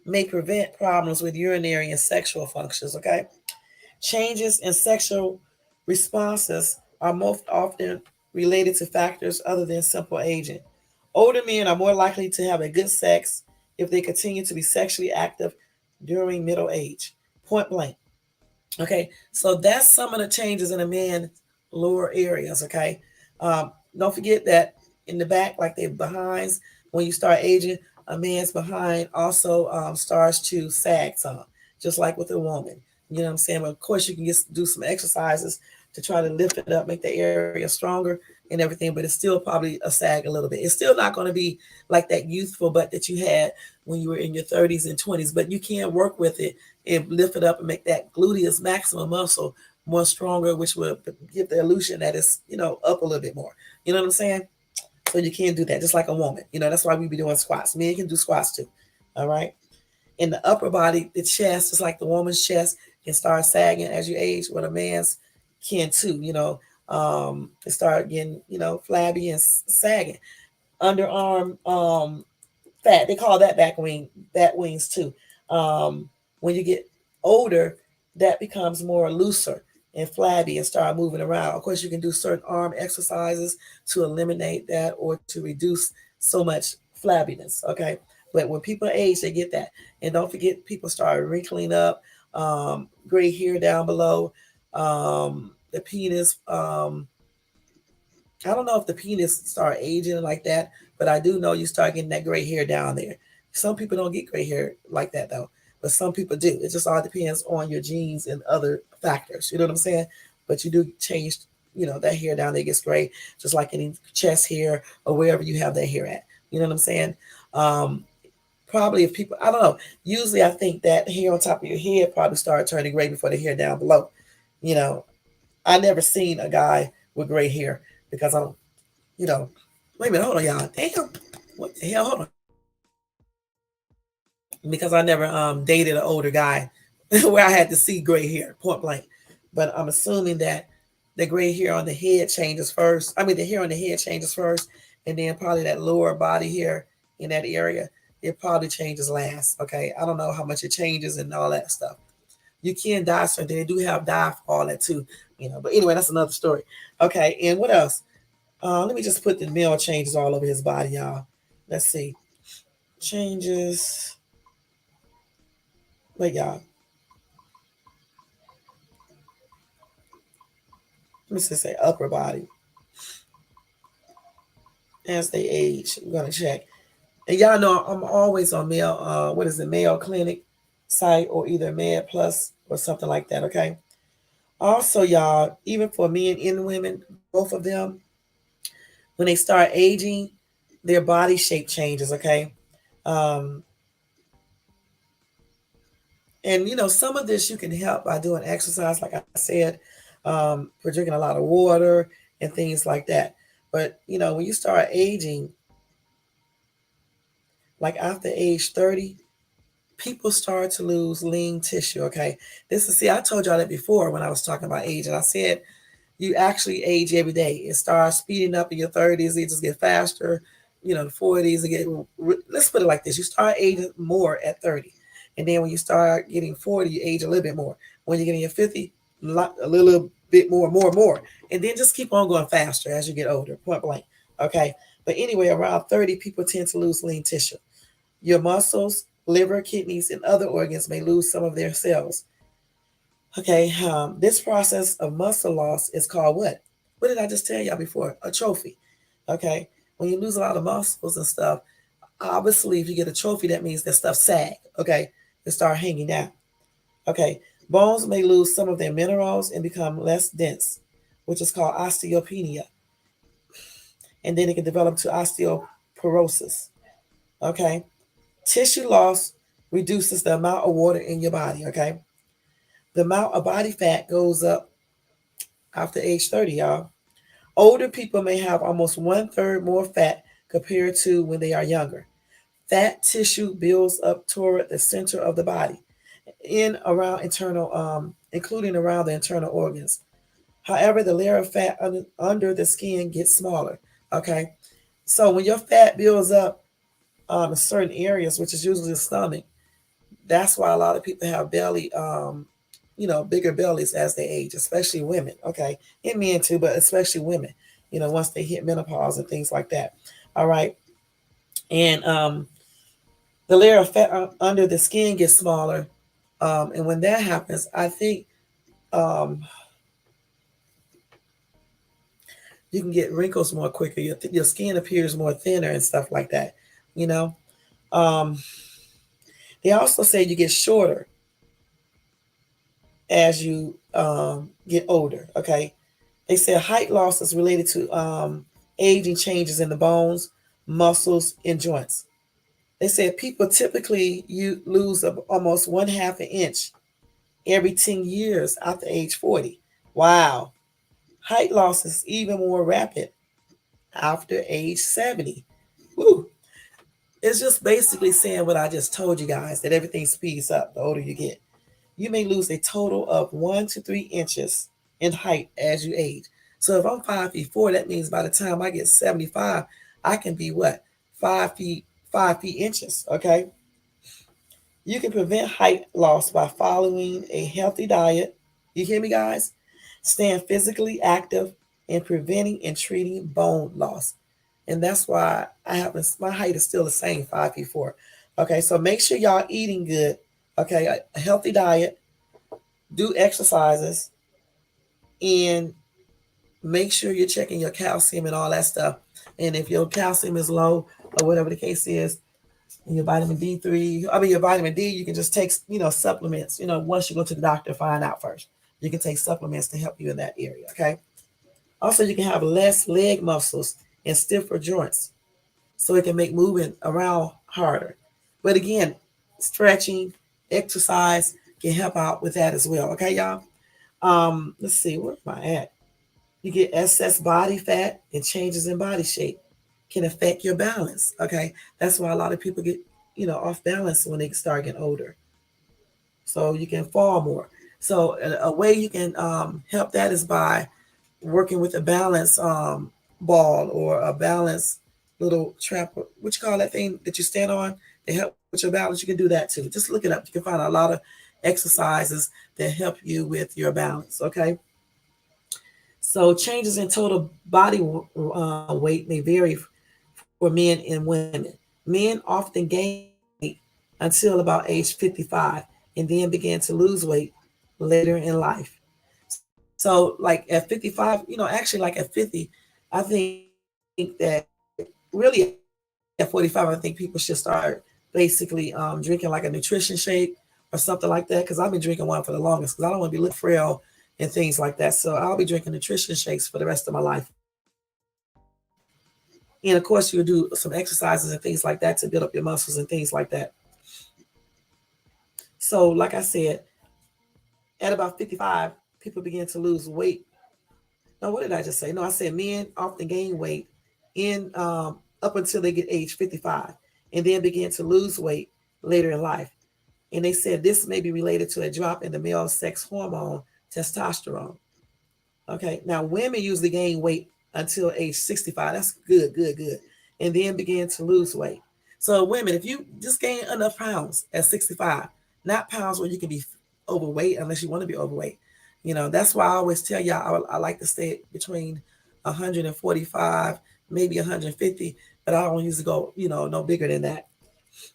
may prevent problems with urinary and sexual functions. Okay, changes in sexual responses are most often related to factors other than simple aging. Older men are more likely to have a good sex if they continue to be sexually active during middle age. Point blank. Okay, so that's some of the changes in a man's lower areas. Okay, don't forget that in the back, like the behinds, when you start aging, a man's behind also starts to sag some, just like with a woman. You know what I'm saying? But of course, you can just do some exercises to try to lift it up, make the area stronger and everything. But it's still probably a sag a little bit. It's still not going to be like that youthful butt that you had when you were in your 30s and 20s. But you can work with it and lift it up and make that gluteus maximum muscle more stronger, which will give the illusion that it's up a little bit more. You know what I'm saying? So you can do that just like a woman. That's why we be doing squats. Men can do squats too. All right. In the upper body, the chest, just like the woman's chest, can start sagging as you age, what a man's can too. It start getting, flabby and sagging. Underarm fat, they call that bat wings too. When you get older, that becomes more looser and flabby and start moving around. Of course, you can do certain arm exercises to eliminate that or to reduce so much flabbiness. Okay. But when people age, they get that. And don't forget, people start wrinkling up, gray hair down below, the penis. I don't know if the penis start aging like that, but I do know you start getting that gray hair down there. Some people don't get gray hair like that though, but some people do. It just all depends on your genes and other factors. You know what I'm saying? But you do change, that hair down there gets gray, just like any chest hair or wherever you have that hair at. You know what I'm saying? Probably if people, I don't know. Usually I think that hair on top of your head probably started turning gray before the hair down below. I never seen a guy with gray hair because I don't, wait a minute, hold on, y'all. Damn, what the hell? Hold on. Because I never dated an older guy where I had to see gray hair, point blank. But I'm assuming that the gray hair on the head changes first. I mean, the hair on the head changes first, and then probably that lower body hair in that area, it probably changes last. Okay, I don't know how much it changes and all that stuff. You can dye something. They do have dye for all that too, But anyway, that's another story. Okay, and what else? Let me just put the male changes all over his body, y'all. Let's see. changes. Wait, y'all. Let me just say upper body as they age. We're gonna check. And y'all know I'm always on male. What is it? Mayo Clinic site or either Med Plus or something like that. Okay. Also, y'all, even for men and women, both of them, when they start aging, their body shape changes. Okay. Um, and some of this you can help by doing exercise, like I said, for drinking a lot of water and things like that. But when you start aging, like after age 30, people start to lose lean tissue. Okay, this is, see, I told y'all that before when I was talking about age, and I said you actually age every day. It starts speeding up in your 30s. It just get faster. The 40s. Let's put it like this: you start aging more at 30, and then when you start getting 40, you age a little bit more. When you get in your 50, a little bit more, and then just keep on going faster as you get older. Point blank. Okay, but anyway, around 30, people tend to lose lean tissue. Your muscles, liver, kidneys, and other organs may lose some of their cells. Okay, this process of muscle loss is called what? What did I just tell y'all before? A trophy. Okay, when you lose a lot of muscles and stuff, obviously, if you get a trophy, that means that stuff sag. Okay, it start hanging down. Okay, bones may lose some of their minerals and become less dense, which is called osteopenia, and then it can develop to osteoporosis. Okay, tissue loss reduces the amount of water in your body. Okay, the amount of body fat goes up after age 30, y'all. Older people may have almost 1/3 more fat compared to when they are younger. Fat tissue builds up toward the center of the body, including around the internal organs. However, the layer of fat under the skin gets smaller. Okay, so when your fat builds up in certain areas, which is usually the stomach, that's why a lot of people have bigger bellies as they age, especially women. Okay, and men too, but especially women. Once they hit menopause and things like that. All right, and the layer of fat under the skin gets smaller, and when that happens, I think um, you can get wrinkles more quicker. Your skin appears more thinner and stuff like that. You know, um, they also say you get shorter as you get older. Okay, they say height loss is related to aging changes in the bones, muscles, and joints. They said people typically you lose almost 1/2 an inch every 10 years after age 40. Wow. Height loss is even more rapid after age 70. Woo. It's just basically saying what I just told you guys, that everything speeds up the older you get. You may lose a total of 1 to 3 inches in height as you age. So if I'm 5'4", that means by the time I get 75, I can be what? 5 feet, 5 feet inches. Okay. You can prevent height loss by following a healthy diet. You hear me, guys? Staying physically active and preventing and treating bone loss. And that's why my height is still the same, 5'4". Okay, so make sure y'all eating good. Okay, a healthy diet, do exercises, and make sure you're checking your calcium and all that stuff. And if your calcium is low or whatever the case is, and your vitamin D3, your vitamin D, you can just take, supplements. Once you go to the doctor, find out first. You can take supplements to help you in that area. Okay. Also, you can have less leg muscles and stiffer joints, so it can make moving around harder. But again, stretching, exercise can help out with that as well. Okay, y'all. Let's see, where am I at? You get excess body fat and changes in body shape can affect your balance. Okay, that's why a lot of people get off balance when they start getting older. So you can fall more. So a way you can help that is by working with a balance ball or a balance little trap. What you call that thing that you stand on to help with your balance? You can do that too. Just look it up. You can find a lot of exercises that help you with your balance. Okay. So changes in total body weight may vary for men and women. Men often gain weight until about age 55 and then begin to lose weight later in life. So, like at 55, actually, like at 50, I think that really at 45, I think people should start basically drinking like a nutrition shake or something like that. Because I've been drinking one for the longest because I don't want to be looking frail and things like that. So I'll be drinking nutrition shakes for the rest of my life. And of course, you'll do some exercises and things like that to build up your muscles and things like that. So, like I said, at about 55, people begin to lose weight. No, what did I just say? No, I said men often gain weight in up until they get age 55 and then begin to lose weight later in life. And they said this may be related to a drop in the male sex hormone testosterone. Okay, now women usually gain weight until age 65. That's good, good, good. And then begin to lose weight. So, women, if you just gain enough pounds at 65, not pounds where you can be overweight unless you want to be overweight. That's why I always tell y'all I like to stay between 145, maybe 150, but I don't usually go, no bigger than that.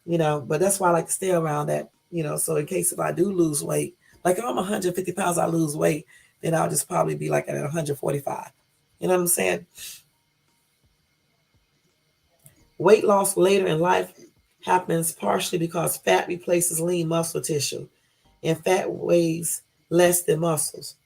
But that's why I like to stay around that, so in case if I do lose weight, like if I'm 150 pounds, I lose weight, then I'll just probably be like at 145. You know what I'm saying? Weight loss later in life happens partially because fat replaces lean muscle tissue, and fat weighs less than muscles.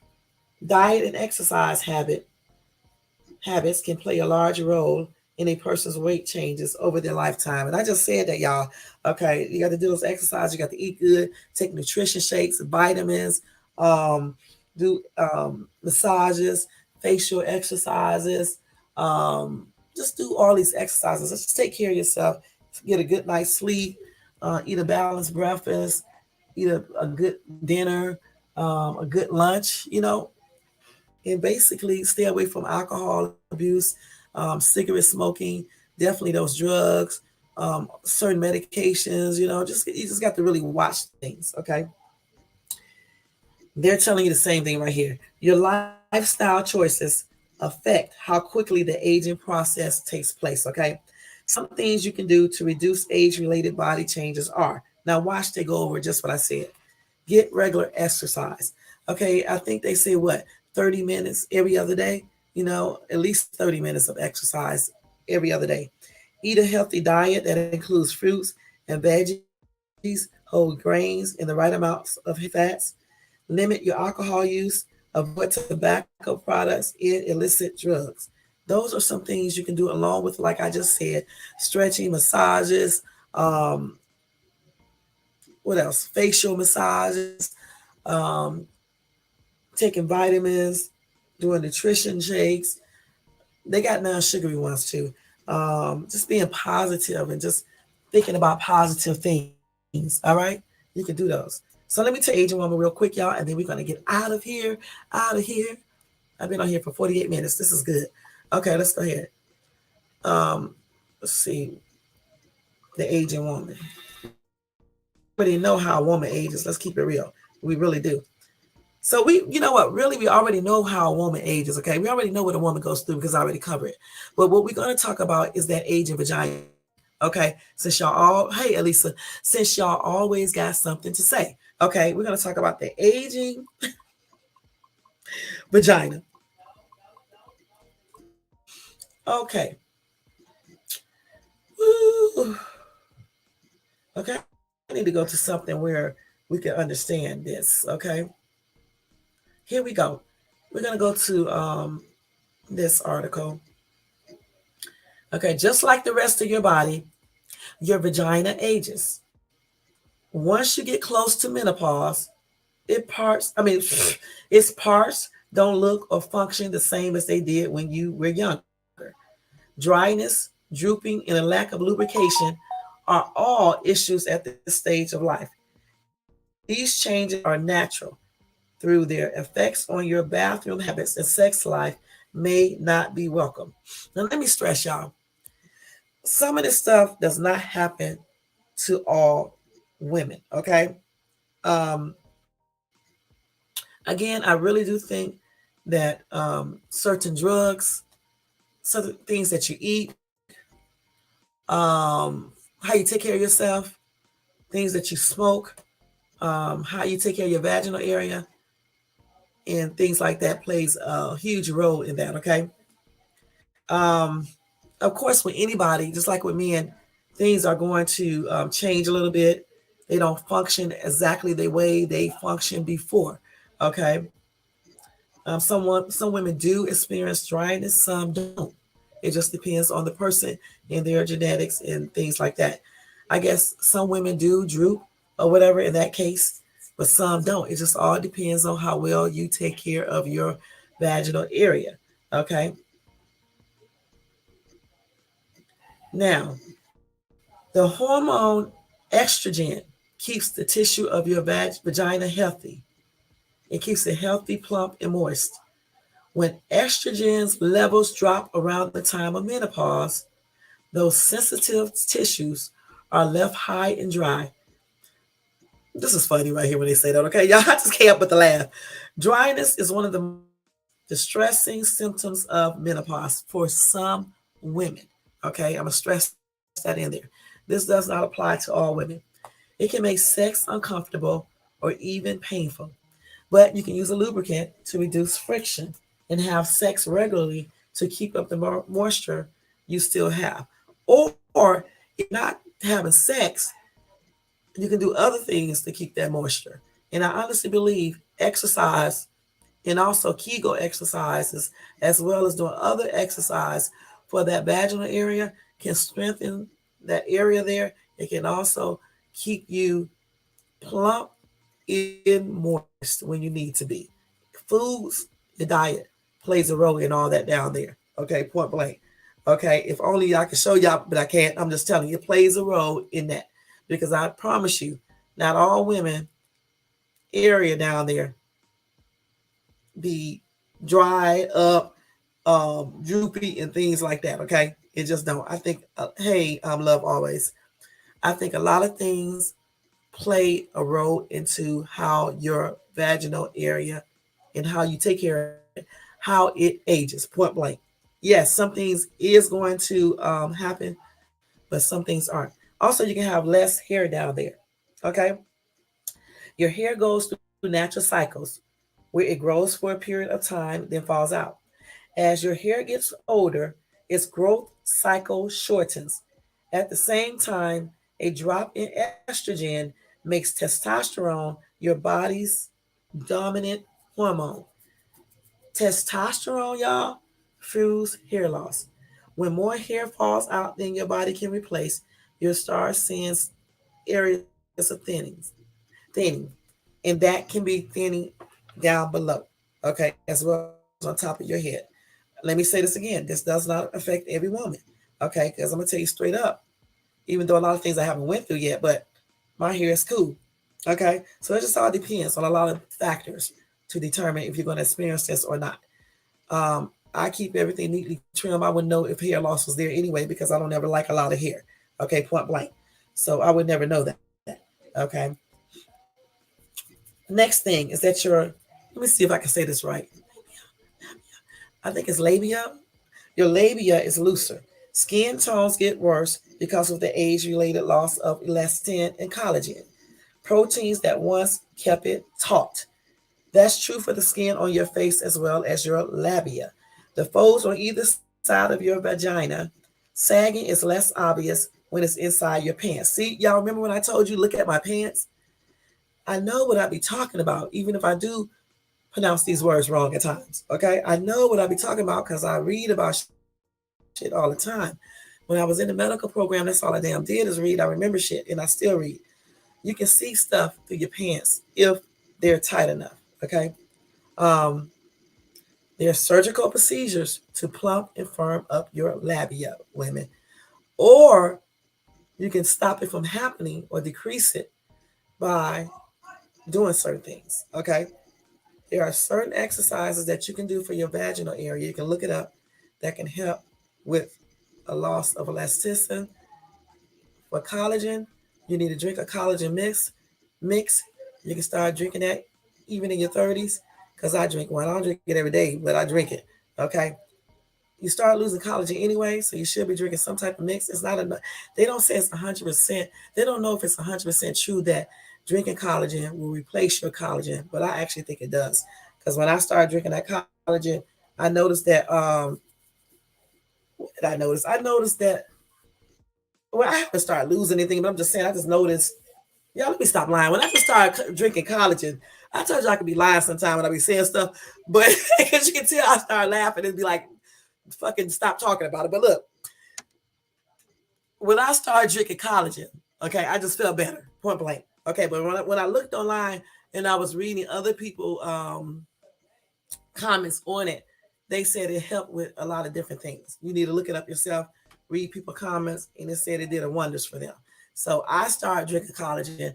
Diet and exercise habits can play a large role in a person's weight changes over their lifetime. And I just said that, y'all. Okay, you got to do those exercises. You got to eat good, take nutrition shakes, vitamins, um, do massages, facial exercises. Um, just do all these exercises. Just take care of yourself. Get a good night's sleep. Eat a balanced breakfast. Eat a good dinner. A good lunch. And basically stay away from alcohol abuse, cigarette smoking, definitely those drugs, certain medications. Just you just got to really watch things. Okay, they're telling you the same thing right here. Your lifestyle choices affect how quickly the aging process takes place. Okay, some things you can do to reduce age-related body changes are, now watch they go over just what I said. Get regular exercise. Okay, I think they say what, 30 minutes every other day, at least 30 minutes of exercise every other day. Eat a healthy diet that includes fruits and veggies, whole grains, and the right amounts of fats. Limit your alcohol use. Avoid tobacco products and illicit drugs. Those are some things you can do along with, like I just said, stretching, massages, um, what else? Facial massages, um, taking vitamins, doing nutrition shakes. They got non-sugary ones too. Just being positive and just thinking about positive things. All right, you can do those. So let me tell you, aging woman, real quick, y'all, and then we're gonna get out of here. Out of here. I've been on here for 48 minutes. This is good. Okay, let's go ahead. Um, let's see. The aging woman. We already know how a woman ages. Let's keep it real. We really do. So you know what? Really, we already know how a woman ages. Okay, we already know what a woman goes through because I already covered it. But what we're going to talk about is that aging vagina. Okay, since y'all all, hey Elisa, since y'all always got something to say. Okay, we're going to talk about the aging vagina. Okay. Woo. Okay, I need to go to something where we can understand this. Okay, here we go. We're going to go to this article. Okay, just like the rest of your body, your vagina ages. Once you get close to menopause, its parts don't look or function the same as they did when you were younger. Dryness, drooping, and a lack of lubrication are all issues at this stage of life. These changes are natural through their effects on your bathroom habits and sex life may not be welcome. Now, let me stress y'all, some of this stuff does not happen to all women, okay? Um, Again, I really do think that certain drugs, certain things that you eat, how you take care of yourself, things that you smoke, how you take care of your vaginal area, and things like that plays a huge role in that. Okay. Um, of course, with anybody, just like with men, things are going to change a little bit. They don't function exactly the way they functioned before. Okay. Some women do experience dryness, some don't. It just depends on the person and their genetics and things like that. I guess some women do droop or whatever in that case, but some don't. It just all depends on how well you take care of your vaginal area. Okay. Now, the hormone estrogen keeps the tissue of your vagina healthy. It keeps it healthy, plump, and moist. When estrogen's levels drop around the time of menopause, those sensitive tissues are left high and dry. This is funny right here when they say that, okay? Y'all, I just can't help but to laugh. Dryness is one of the most distressing symptoms of menopause for some women, okay? I'm going to stress that in there. This does not apply to all women. It can make sex uncomfortable or even painful, but you can use a lubricant to reduce friction and have sex regularly to keep up the moisture you still have. Or if not having sex, you can do other things to keep that moisture. And I honestly believe exercise and also Kegel exercises, as well as doing other exercise for that vaginal area, can strengthen that area there. It can also keep you plump and moist when you need to be. Foods, the diet plays a role in all that down there. Okay, point blank. Okay, if only I could show y'all, but I can't. I'm just telling you, it plays a role in that because I promise you, not all women area down there be dry up, droopy, and things like that. Okay, it just don't. I think, hey, love always. I think a lot of things play a role into how your vaginal area and how you take care of it, how it ages. Point blank. Yes, some things is going to happen, but some things aren't. Also, you can have less hair down there. Okay, your hair goes through natural cycles where it grows for a period of time, then falls out. As your hair gets older, its growth cycle shortens. At the same time, a drop in estrogen makes testosterone your body's dominant hormone. Testosterone, y'all, fuels hair loss. When more hair falls out than your body can replace, you'll start seeing areas of thinning, and that can be thinning down below, okay, as well as on top of your head. Let me say this again. This does not affect every woman. Okay, because I'm gonna tell you straight up, even though a lot of things I haven't went through yet, but my hair is cool. Okay. So it just all depends on a lot of factors to determine if you're gonna experience this or not. I keep everything neatly trimmed. I would know if hair loss was there anyway because I don't ever like a lot of hair. Okay, point blank. So I would never know that. Okay. Next thing is that let me see if I can say this right. I think it's labia. Your labia is looser. Skin tones get worse because of the age related loss of elastin and collagen, proteins that once kept it taut. That's true for the skin on your face as well as your labia. The folds on either side of your vagina, sagging is less obvious when it's inside your pants. See, y'all remember when I told you, look at my pants? I know what I be talking about, even if I do pronounce these words wrong at times. Okay, I know what I be talking about because I read about shit all the time. When I was in the medical program, that's all I damn did is read. I remember shit and I still read. You can see stuff through your pants if they're tight enough. Okay, um, there are surgical procedures to plump and firm up your labia, women, or you can stop it from happening or decrease it by doing certain things. Okay, there are certain exercises that you can do for your vaginal area. You can look it up that can help with a loss of elasticity. For collagen, you need to drink a collagen mix. You can start drinking that even in your 30s. Because I drink one. I don't drink it every day, but I drink it. Okay. you start losing collagen anyway, so you should be drinking some type of mix. It's not enough. They don't say it's 100%. They don't know if it's 100% true that drinking collagen will replace your collagen, but I actually think it does. Because when I started drinking that collagen, I noticed that what did I notice? I noticed that, well, I haven't started losing anything, but I'm just saying I just noticed. Yeah, let me stop lying. When I just started drinking collagen, I told you I could be lying sometime when I be saying stuff, but as you can tell, I started laughing and be like, fucking stop talking about it. But look, when I started drinking collagen, okay, I just felt better, point blank. Okay, but when I looked online and I was reading other people comments on it, they said it helped with a lot of different things. You need to look it up yourself, read people comments, and it said it did a wonders for them. So I started drinking collagen,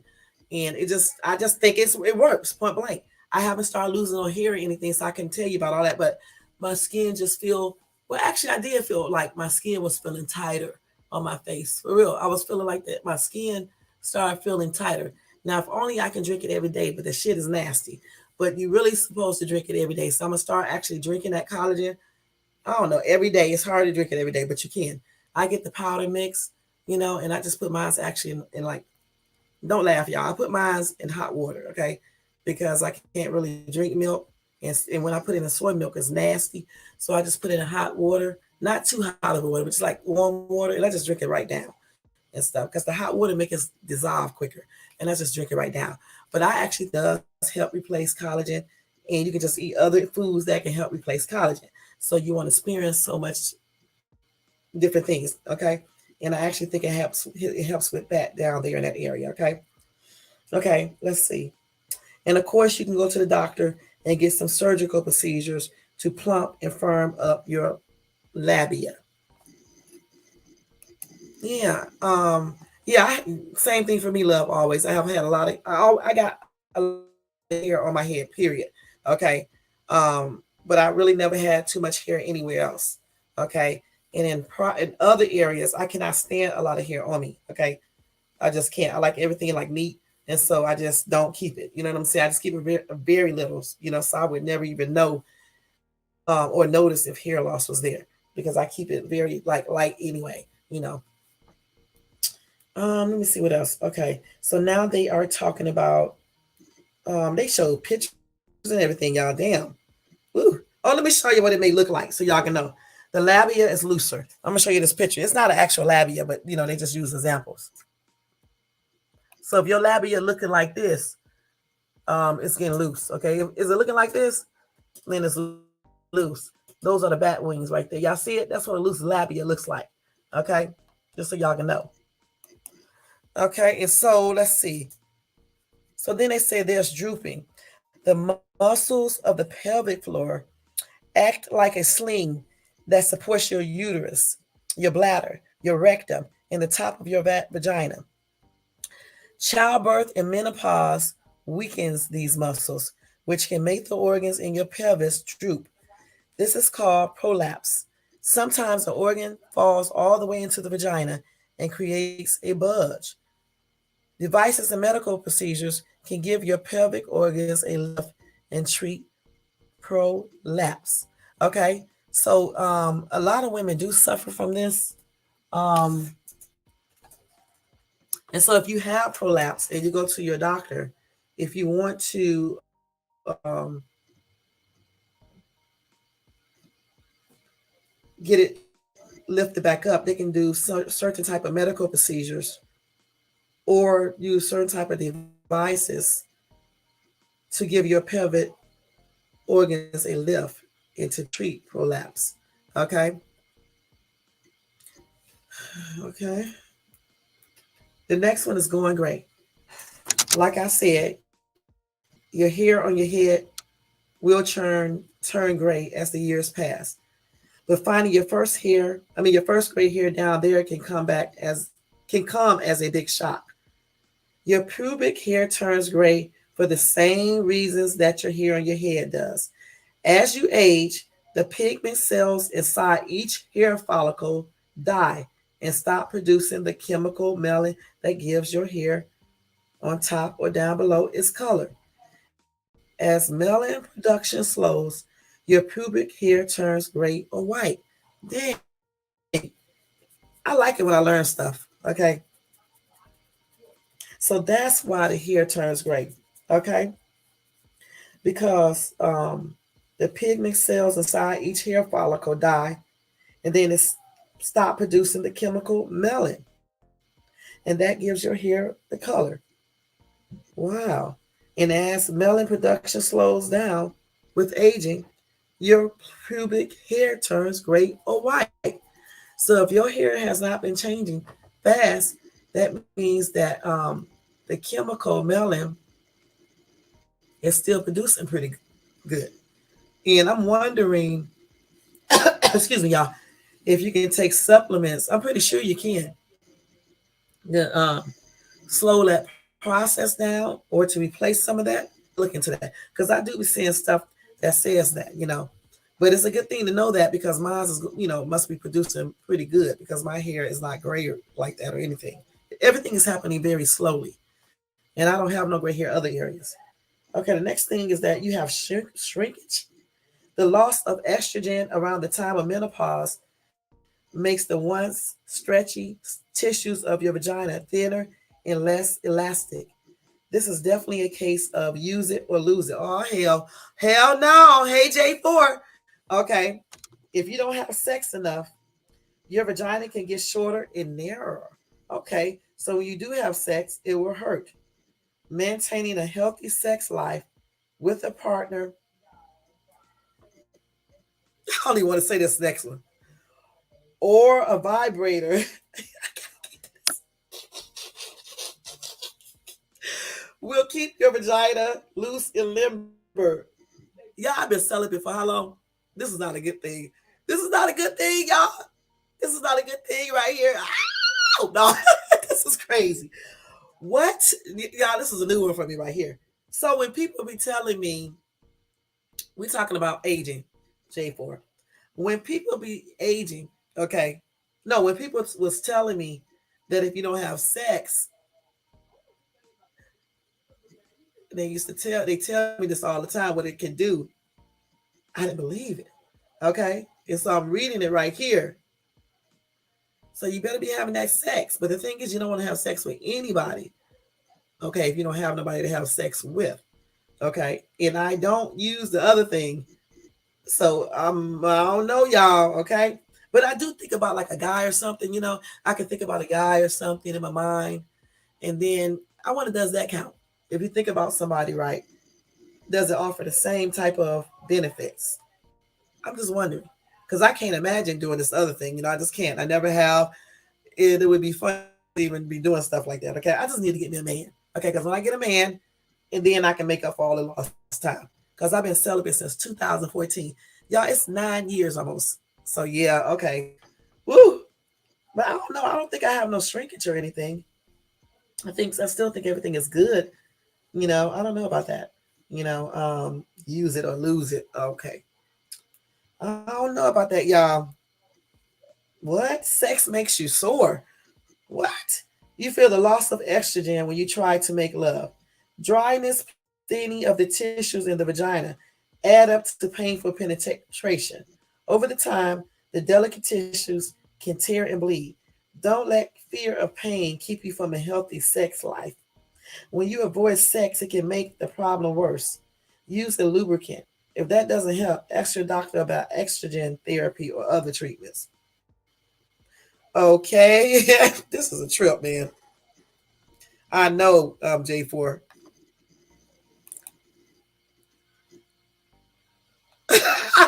and I just think it works, point blank. I haven't started losing or hearing anything, so I can tell you about all that. But my skin just feel well. Actually, I did feel like my skin was feeling tighter on my face. For real, I was feeling like that. My skin started feeling tighter. Now, if only I can drink it every day, but the shit is nasty. But you really supposed to drink it every day. So I'm gonna start actually drinking that collagen. I don't know, every day. It's hard to drink it every day, but you can. I get the powder mix, and I just put mine actually in like, don't laugh, y'all. I put mine in hot water, okay? Because I can't really drink milk. And when I put in the soy milk, it's nasty. So I just put it in hot water, not too hot of water, but just like warm water, and I just drink it right down and stuff. Because the hot water makes it dissolve quicker, and I just drink it right down. But I actually does help replace collagen, and you can just eat other foods that can help replace collagen. So you want to experience so much different things, okay? And I actually think it helps with that down there in that area, okay? Okay, let's see. And of course, you can go to the doctor and get some surgical procedures to plump and firm up your labia. Yeah. Yeah. Same thing for me, love. Always. I have had a lot of. I got a lot of hair on my head. Period. Okay. But I really never had too much hair anywhere else. Okay. And in other areas, I cannot stand a lot of hair on me. Okay. I just can't. I like everything like neat, and so I just don't keep it. You know what I'm saying? I just keep it very, very little. So I would never even know or notice if hair loss was there because I keep it very like light anyway. You know. Let me see what else. Okay, so now they are talking about. They show pictures and everything, y'all. Damn. Woo. Oh, let me show you what it may look like so y'all can know. The labia is looser. I'm gonna show you this picture. It's not an actual labia, but they just use examples. So if your labia looking like this, it's getting loose. Okay, is it looking like this? Then it's loose. Those are the bat wings right there. Y'all see it? That's what a loose labia looks like. Okay, just so y'all can know. Okay, and so let's see. So then they say there's drooping. The muscles of the pelvic floor act like a sling that supports your uterus, your bladder, your rectum, and the top of your vagina. Childbirth and menopause weakens these muscles, which can make the organs in your pelvis droop. This is called prolapse. Sometimes the organ falls all the way into the vagina and creates a budge. Devices and medical procedures can give your pelvic organs a lift and treat prolapse. Okay, so a lot of women do suffer from this. Um, and so if you have prolapse and you go to your doctor, if you want to get it lifted back up, they can do certain type of medical procedures or use certain type of devices to give your pelvic organs a lift and to treat prolapse. Okay. Okay. The next one is going great. Like I said, your hair on your head will turn gray as the years pass. But finding your first gray hair down there can come as a big shock. Your pubic hair turns gray for the same reasons that your hair on your head does. As you age, the pigment cells inside each hair follicle die and stop producing the chemical melanin that gives your hair on top or down below its color. As melanin production slows, your pubic hair turns gray or white. Dang, I like it when I learn stuff. Okay, so that's why the hair turns gray. Okay, because the pigment cells inside each hair follicle die, and then it's stop producing the chemical melanin, and that gives your hair the color. Wow. And as melanin production slows down with aging, your pubic hair turns gray or white. So if your hair has not been changing fast, that means that the chemical melanin is still producing pretty good. And I'm wondering, excuse me, y'all, if you can take supplements. I'm pretty sure you can to slow that process down or to replace some of that. Look into that because I do be seeing stuff that says that. But it's a good thing to know that because mine is, must be producing pretty good because my hair is not gray like that or anything. Everything is happening very slowly, and I don't have no gray hair other areas. Okay, the next thing is that you have shrinkage. The loss of estrogen around the time of menopause makes the once stretchy tissues of your vagina thinner and less elastic. This is definitely a case of use it or lose it. Oh, hell no. Hey, J4. Okay, if you don't have sex enough, your vagina can get shorter and narrower. Okay, so when you do have sex, it will hurt. Maintaining a healthy sex life with a partner. I don't even want to say this next one. Or a vibrator will keep your vagina loose and limber. Y'all, I've been celibate for how long? This is not a good thing. This is not a good thing, y'all. This is not a good thing right here. Oh, no, this is crazy. What? Y'all, this is a new one for me right here. So when people be telling me, we're talking about aging, J4. When people be aging, okay, no, when people was telling me that if you don't have sex, they tell me this all the time what it can do. I didn't believe it. Okay, and so I'm reading it right here. So you better be having that sex. But the thing is, you don't want to have sex with anybody. Okay, if you don't have nobody to have sex with. Okay, and I don't use the other thing. So I don't know, y'all. Okay, but I do think about like a guy or something. I can think about a guy or something in my mind, and then I wonder, does that count? If you think about somebody, right? Does it offer the same type of benefits? I'm just wondering because I can't imagine doing this other thing. I just can't. I never have. It would be fun to even be doing stuff like that. Okay, I just need to get me a man. Okay, because when I get a man, and then I can make up for all the lost time. Because I've been celibate since 2014. Y'all, it's 9 years almost. So yeah, okay. Woo! But I don't know. I don't think I have no shrinkage or anything. I still think everything is good. I don't know about that. Use it or lose it. Okay. I don't know about that, y'all. What? Sex makes you sore. What? You feel the loss of estrogen when you try to make love. Dryness, thinning of the tissues in the vagina add up to painful penetration. Over the time, the delicate tissues can tear and bleed. Don't let fear of pain keep you from a healthy sex life. When you avoid sex, it can make the problem worse. Use a lubricant. If that doesn't help, ask your doctor about estrogen therapy or other treatments. Okay, this is a trip, man. I know, J4.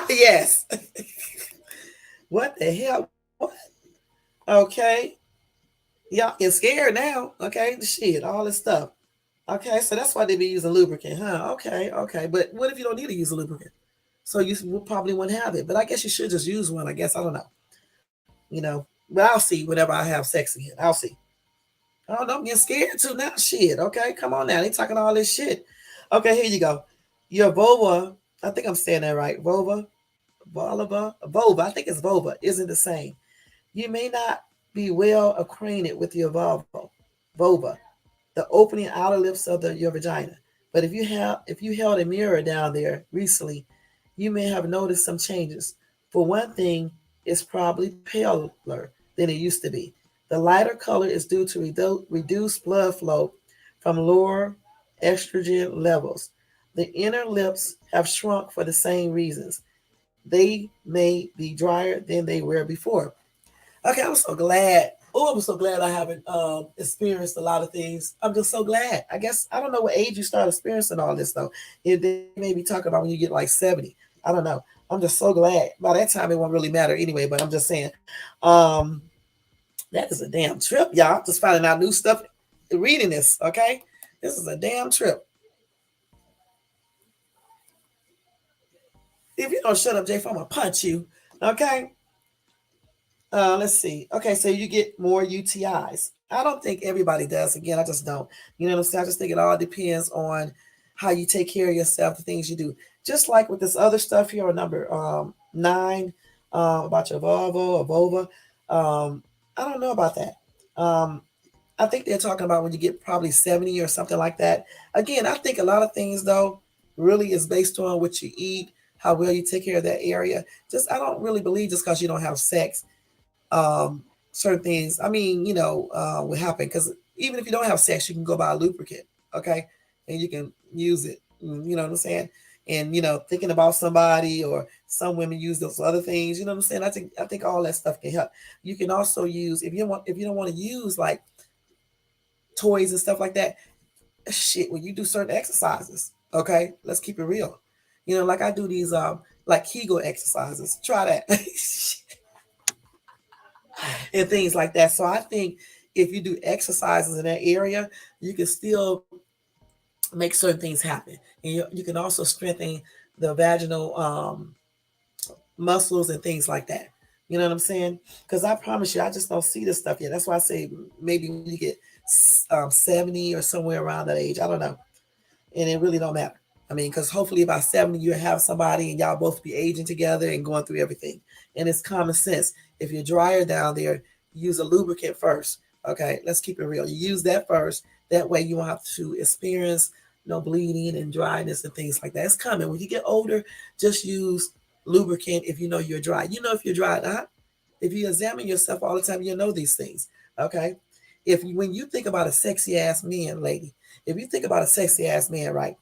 Yes. What the hell? What? Okay. Y'all get scared now. Okay. Shit, all this stuff. Okay, so that's why they be using lubricant, huh? Okay, okay. But what if you don't need to use a lubricant? So you probably wouldn't have it. But I guess you should just use one. I guess I don't know. You know. But I'll see whenever I have sex again. I'll see. Oh, no, I'm getting scared too now. Shit. Okay, come on now. They talking all this shit. Okay, here you go. Your vulva. I think I'm saying that right. Vulva. I think it's vulva. Isn't the same. You may not be well acquainted with your vulva, the opening outer lips of your vagina. But if you held a mirror down there recently, you may have noticed some changes. For one thing, is probably paler than it used to be. The lighter color is due to reduced blood flow from lower estrogen levels. The inner lips have shrunk for the same reasons. They may be drier than they were before. Okay, I'm so glad. Oh, I'm so glad I haven't experienced a lot of things. I'm just so glad. I guess I don't know what age you start experiencing all this though. They may be talking about when you get like 70. I don't know. I'm just so glad. By that time, it won't really matter anyway. But I'm just saying, um, that is a damn trip, y'all. Just finding out new stuff, reading this. Okay, this is a damn trip. If you don't shut up, Jay, I'm gonna punch you. Okay. Let's see. Okay, so you get more UTIs. I don't think everybody does. Again, I just don't. You know what I'm saying? I just think it all depends on how you take care of yourself, the things you do. Just like with this other stuff here on number 9, about your vulva or vulva. I don't know about that. Um, I think they're talking about when you get probably 70 or something like that. Again, I think a lot of things though really is based on what you eat, how well you take care of that area. Just I don't really believe just because you don't have sex, um, certain things. I mean, what happen because even if you don't have sex, you can go buy a lubricant, okay, and you can use it. You know what I'm saying? And thinking about somebody or some women use those other things. You know what I'm saying? I think all that stuff can help. You can also use if you don't want to use like toys and stuff like that. Shit, when you do certain exercises, okay, let's keep it real. Like I do these like Kegel exercises. Try that. And things like that. So I think if you do exercises in that area, you can still make certain things happen. And you can also strengthen the vaginal muscles and things like that. You know what I'm saying? Because I promise you, I just don't see this stuff yet. That's why I say maybe when you get 70 or somewhere around that age. I don't know. And it really don't matter. I mean, because hopefully by 70 you have somebody and y'all both be aging together and going through everything. And it's common sense. If you're drier down there, use a lubricant first. Okay, let's keep it real. You use that first. That way you won't have to experience no bleeding and dryness and things like that. It's coming. When you get older, just use lubricant if you know you're dry. You know if you're dry or not. If you examine yourself all the time, you'll know these things. Okay. When you think about a sexy ass man, lady, if you think about a sexy ass man, right?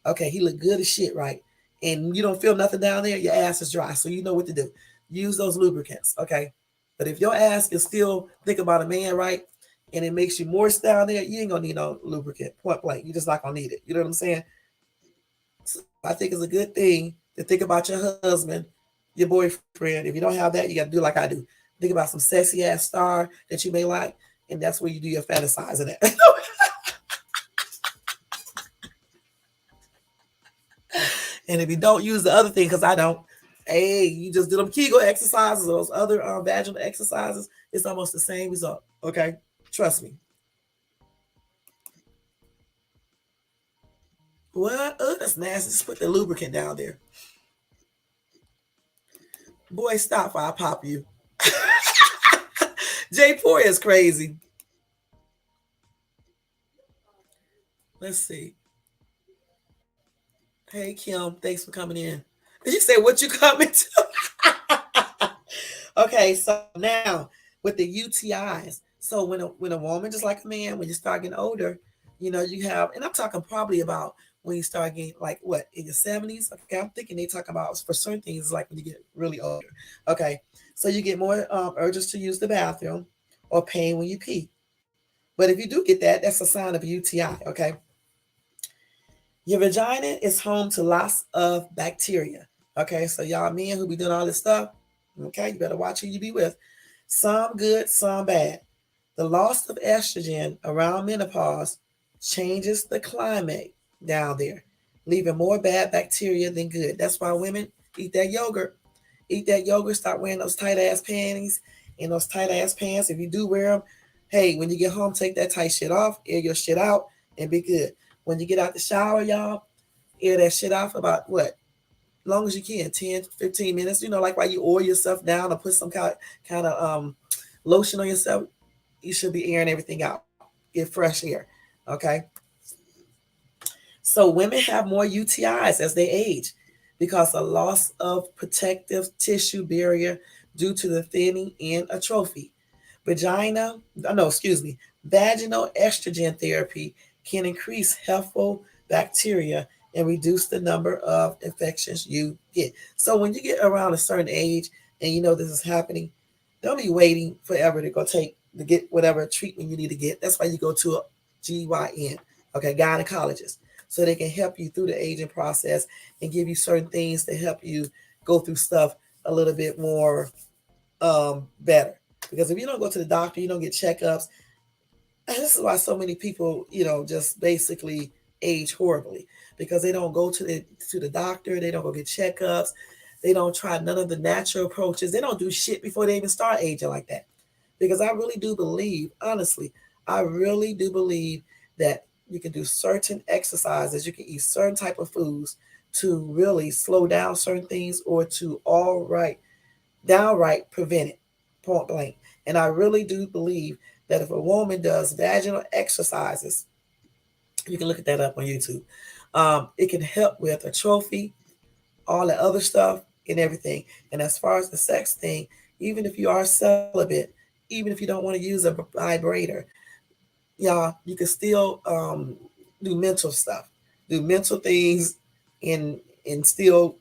Okay, he look good as shit, right? And you don't feel nothing down there, your ass is dry, so you know what to do. Use those lubricants, okay? But if your ass can still think about a man, right, and it makes you moist down there, you ain't gonna need no lubricant. Point blank, you're just not gonna need it. You know what I'm saying? So I think it's a good thing to think about your husband, your boyfriend. If you don't have that, you gotta do like I do. Think about some sexy ass star that you may like, and that's where you do your fantasizing at. And if you don't use the other thing, because I don't, hey, you just do them Kegel exercises, those other vaginal exercises, it's almost the same result. Okay, trust me. What? Oh, that's nasty. Just put the lubricant down there. Boy, stop! I'll pop you. Jay Poor is crazy. Let's see. Hey Kim, thanks for coming in. Did you say what you coming to? Okay, so now with the UTIs. So when a woman, just like a man, when you start getting older, you have, and I'm talking probably about when you start getting like what in your 70s. Okay, I'm thinking they talk about for certain things like when you get really older. Okay, so you get more urges to use the bathroom or pain when you pee. But if you do get that, that's a sign of a UTI. Okay, your vagina is home to lots of bacteria. Okay, so y'all men who be doing all this stuff, okay, you better watch who you be with. Some good, some bad. The loss of estrogen around menopause changes the climate down there, leaving more bad bacteria than good. That's why women eat that yogurt. Eat that yogurt, start wearing those tight ass panties and those tight ass pants. If you do wear them, hey, when you get home, take that tight shit off, air your shit out, and be good. When you get out the shower, y'all, air that shit off about what? Long as you can, 10, 15 minutes. Like while you oil yourself down or put some kind of lotion on yourself, you should be airing everything out. Get fresh air. Okay. So women have more UTIs as they age because a loss of protective tissue barrier due to the thinning and atrophy. Vagina, no, excuse me, vaginal estrogen therapy can increase healthful bacteria and reduce the number of infections you get. So when you get around a certain age and you know this is happening, don't be waiting forever to go take to get whatever treatment you need to get. That's why you go to a GYN, okay, gynecologist, so they can help you through the aging process and give you certain things to help you go through stuff a little bit more better. Because if you don't go to the doctor, you don't get checkups. And this is why so many people, just basically age horribly because they don't go to the doctor. They don't go get checkups. They don't try none of the natural approaches. They don't do shit before they even start aging like that. Because I really do believe, honestly, I really do believe that you can do certain exercises, you can eat certain type of foods to really slow down certain things or to downright prevent it, point blank. And I really do believe that if a woman does vaginal exercises, you can look at that up on YouTube. It can help with atrophy, all the other stuff, and everything. And as far as the sex thing, even if you are celibate, even if you don't want to use a vibrator, y'all, you can still do mental stuff, do mental things, and still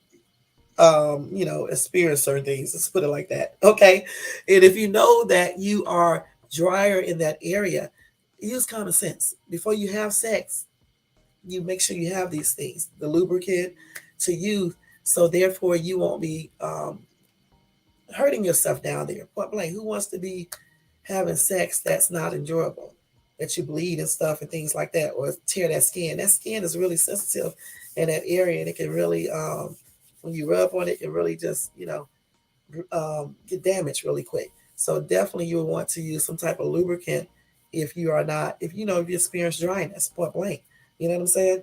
experience certain things. Let's put it like that. Okay. And if you know that you are drier in that area, use common sense. Before you have sex, you make sure you have these things, the lubricant to use, so therefore you won't be hurting yourself down there. Point blank, who wants to be having sex that's not enjoyable? That you bleed and stuff and things like that, or tear that skin. That skin is really sensitive in that area, and it can really when you rub on it, it can really just get damaged really quick. So definitely you would want to use some type of lubricant if you are not, if you experience dryness, point blank. You know what I'm saying?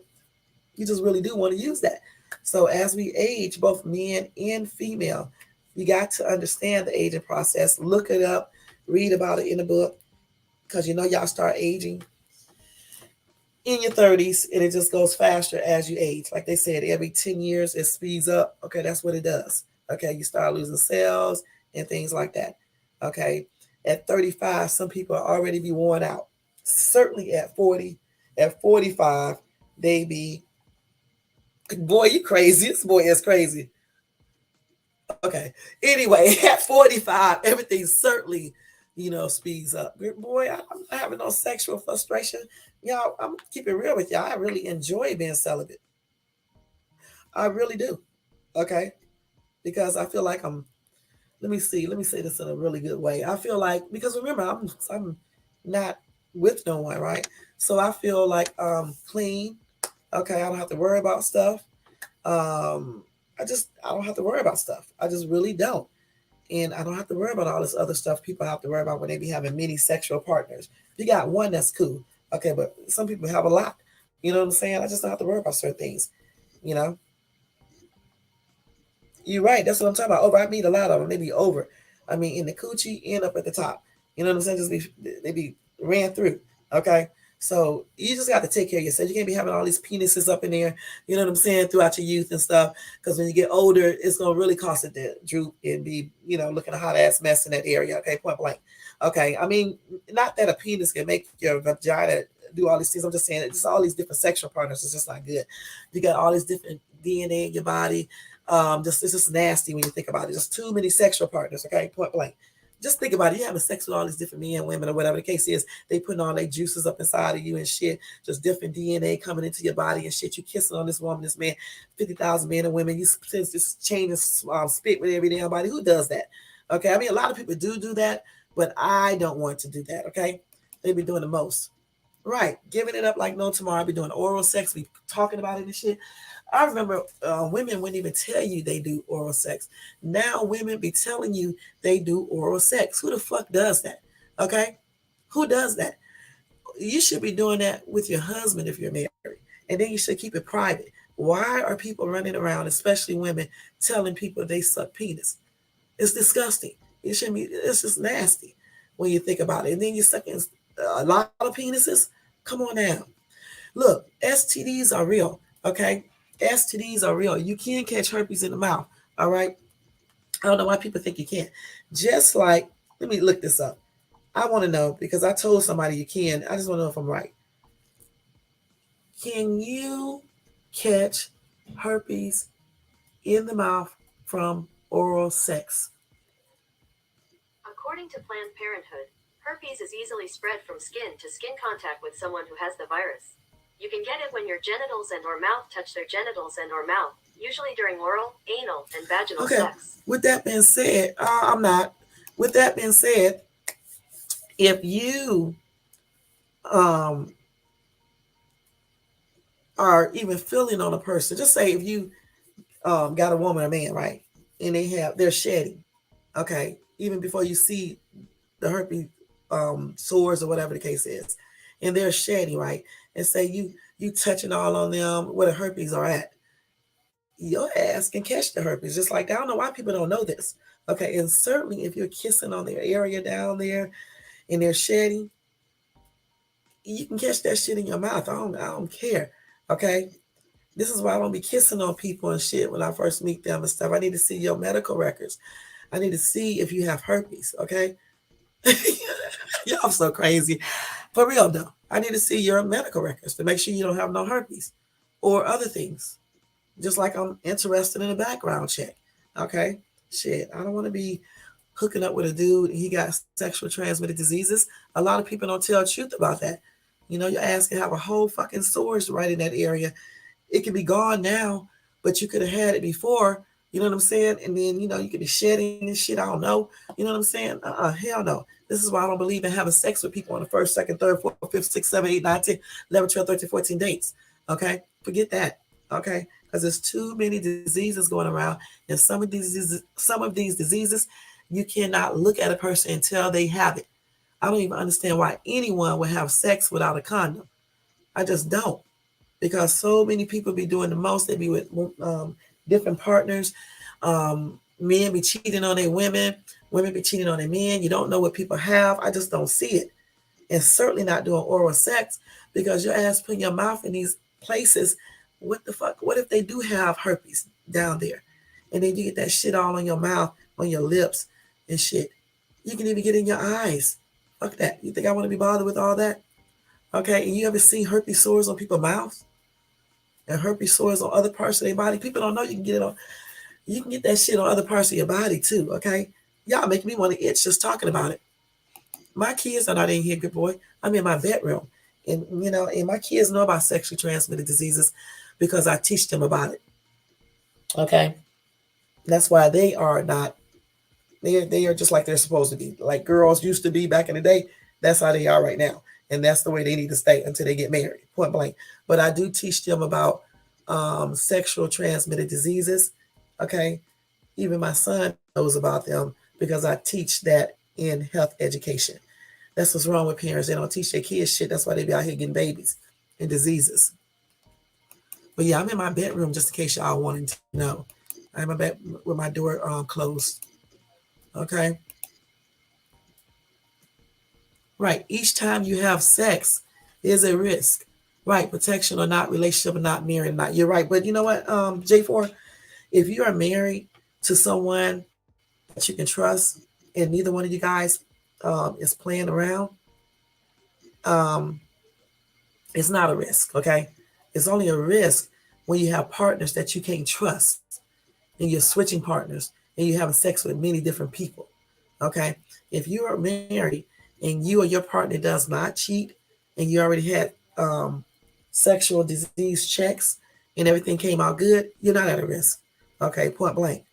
You just really do want to use that. So as we age, both men and female, you got to understand the aging process. Look it up, read about it in the book, because y'all start aging in your 30s and it just goes faster as you age. Like they said, every 10 years it speeds up. Okay, that's what it does. Okay, you start losing cells and things like that. Okay, at 35, some people already be worn out. Certainly at 40, at 45, they be, boy, you crazy. This boy is crazy. Okay, anyway, at 45, everything certainly, speeds up. Boy, I'm not having no sexual frustration. Y'all, I'm keeping real with y'all. I really enjoy being celibate. I really do. Okay, because I feel like I'm. Let me say this in a really good way. I feel like, because remember, I'm not with no one, right? So I feel like clean. Okay, I don't have to worry about stuff. I don't have to worry about stuff. I just really don't. And I don't have to worry about all this other stuff people have to worry about when they be having many sexual partners. If you got one, that's cool. Okay, but some people have a lot. You know what I'm saying? I just don't have to worry about certain things. You know, you're right. That's what I'm talking about. Over, I meet a lot of them. They be over. I mean, in the coochie and up at the top. You know what I'm saying? They be ran through. Okay. So you just got to take care of yourself. You can't be having all these penises up in there. You know what I'm saying? Throughout your youth and stuff. Because when you get older, it's gonna really cause it to droop and be, looking a hot ass mess in that area. Okay, point blank. Okay. I mean, not that a penis can make your vagina do all these things. I'm just saying that just all these different sexual partners is just not good. You got all these different DNA in your body. Just it's just nasty when you think about it. Just too many sexual partners. Okay, point blank. Just think about it. You having sex with all these different men, women, or whatever the case is. They putting all their juices up inside of you and shit. Just different DNA coming into your body and shit. You kissing on this woman, this man, 50,000 men and women. You just chaining spit with every damn body. Who does that? Okay, I mean a lot of people do that, but I don't want to do that. Okay, they be doing the most. Right, giving it up like no tomorrow. I be doing oral sex. Be talking about it and shit. I remember women wouldn't even tell you they do oral sex. Now women be telling you they do oral sex. Who the fuck does that? Okay? Who does that? You should be doing that with your husband if you're married. And then you should keep it private. Why are people running around, especially women, telling people they suck penis? It's disgusting. It shouldn't be, it's just nasty when you think about it. And then you're sucking a lot of penises. Come on now. Look, STDs are real. Okay? STDs are real. You can catch herpes in the mouth. All right. I don't know why people think you can't. Just like, let me look this up. I want to know because I told somebody you can. I just want to know if I'm right. Can you catch herpes in the mouth from oral sex? According to Planned Parenthood, herpes is easily spread from skin to skin contact with someone who has the virus. You can get it when your genitals and or mouth touch their genitals and or mouth, usually during oral, anal, and vaginal Okay. sex. With that being said, I'm not. With that being said, if you um are even feeling on a person, just say if you got a woman or man, right, and they're shedding, okay, even before you see the herpes sores or whatever the case is, and they're shedding, right, and say you touching all on them where the herpes are at, your ass can catch the herpes just like that. I don't know why people don't know this. Okay, and certainly if you're kissing on their area down there and they're shedding, you can catch that shit in your mouth. I don't care. Okay. This is why I don't be kissing on people and shit when I first meet them and stuff. I need to see your medical records. I need to see if you have herpes. Okay. Y'all so crazy. For real though. I need to see your medical records to make sure you don't have no herpes or other things. Just like I'm interested in a background check. Okay. Shit. I don't want to be hooking up with a dude and he got sexual transmitted diseases. A lot of people don't tell the truth about that. You know, your ass can have a whole fucking sores right in that area. It could be gone now, but you could have had it before. You know what I'm saying? And then, you could be shedding and shit. I don't know. You know what I'm saying? Hell no. This is why I don't believe in having sex with people on the first, second, third, fourth, fifth, sixth, seventh, eighth, ninth, 10, 11, 12, 13, 14 dates. Okay? Forget that. Okay? Because there's too many diseases going around. And some of these diseases, you cannot look at a person and tell they have it. I don't even understand why anyone would have sex without a condom. I just don't, because so many people be doing the most. They be with different partners. Men be cheating on their women be cheating on their men. You don't know what people have. I just don't see it. And certainly not doing oral sex, because your ass putting your mouth in these places. What the fuck? What if they do have herpes down there? And then you get that shit all on your mouth, on your lips and shit. You can even get in your eyes. Fuck that. You think I want to be bothered with all that? Okay, and you ever seen herpes sores on people's mouths and herpes sores on other parts of their body? People don't know you can get it on. You can get that shit on other parts of your body too. Okay, y'all make me want to itch just talking about it. My kids are not in here, good boy. I'm in my bedroom, and and my kids know about sexually transmitted diseases because I teach them about it. Okay, that's why they are not. They are just like they're supposed to be, like girls used to be back in the day. That's how they are right now, and that's the way they need to stay until they get married, point blank. But I do teach them about sexual transmitted diseases. Okay, even my son knows about them because I teach that in health education. That's what's wrong with parents. They don't teach their kids shit. That's why they be out here getting babies and diseases. But yeah, I'm in my bedroom just in case y'all wanting to know. I'm in my bed with my door closed. Okay. Right. Each time you have sex, there's a risk. Right. Protection or not, relationship or not, married or not. You're right. But you know what, J4? If you are married to someone that you can trust and neither one of you guys is playing around, um, it's not a risk. Okay. It's only a risk when you have partners that you can't trust and you're switching partners and you're having sex with many different people. Okay. If you are married and you or your partner does not cheat and you already had sexual disease checks and everything came out good, you're not at a risk. Okay. Point blank.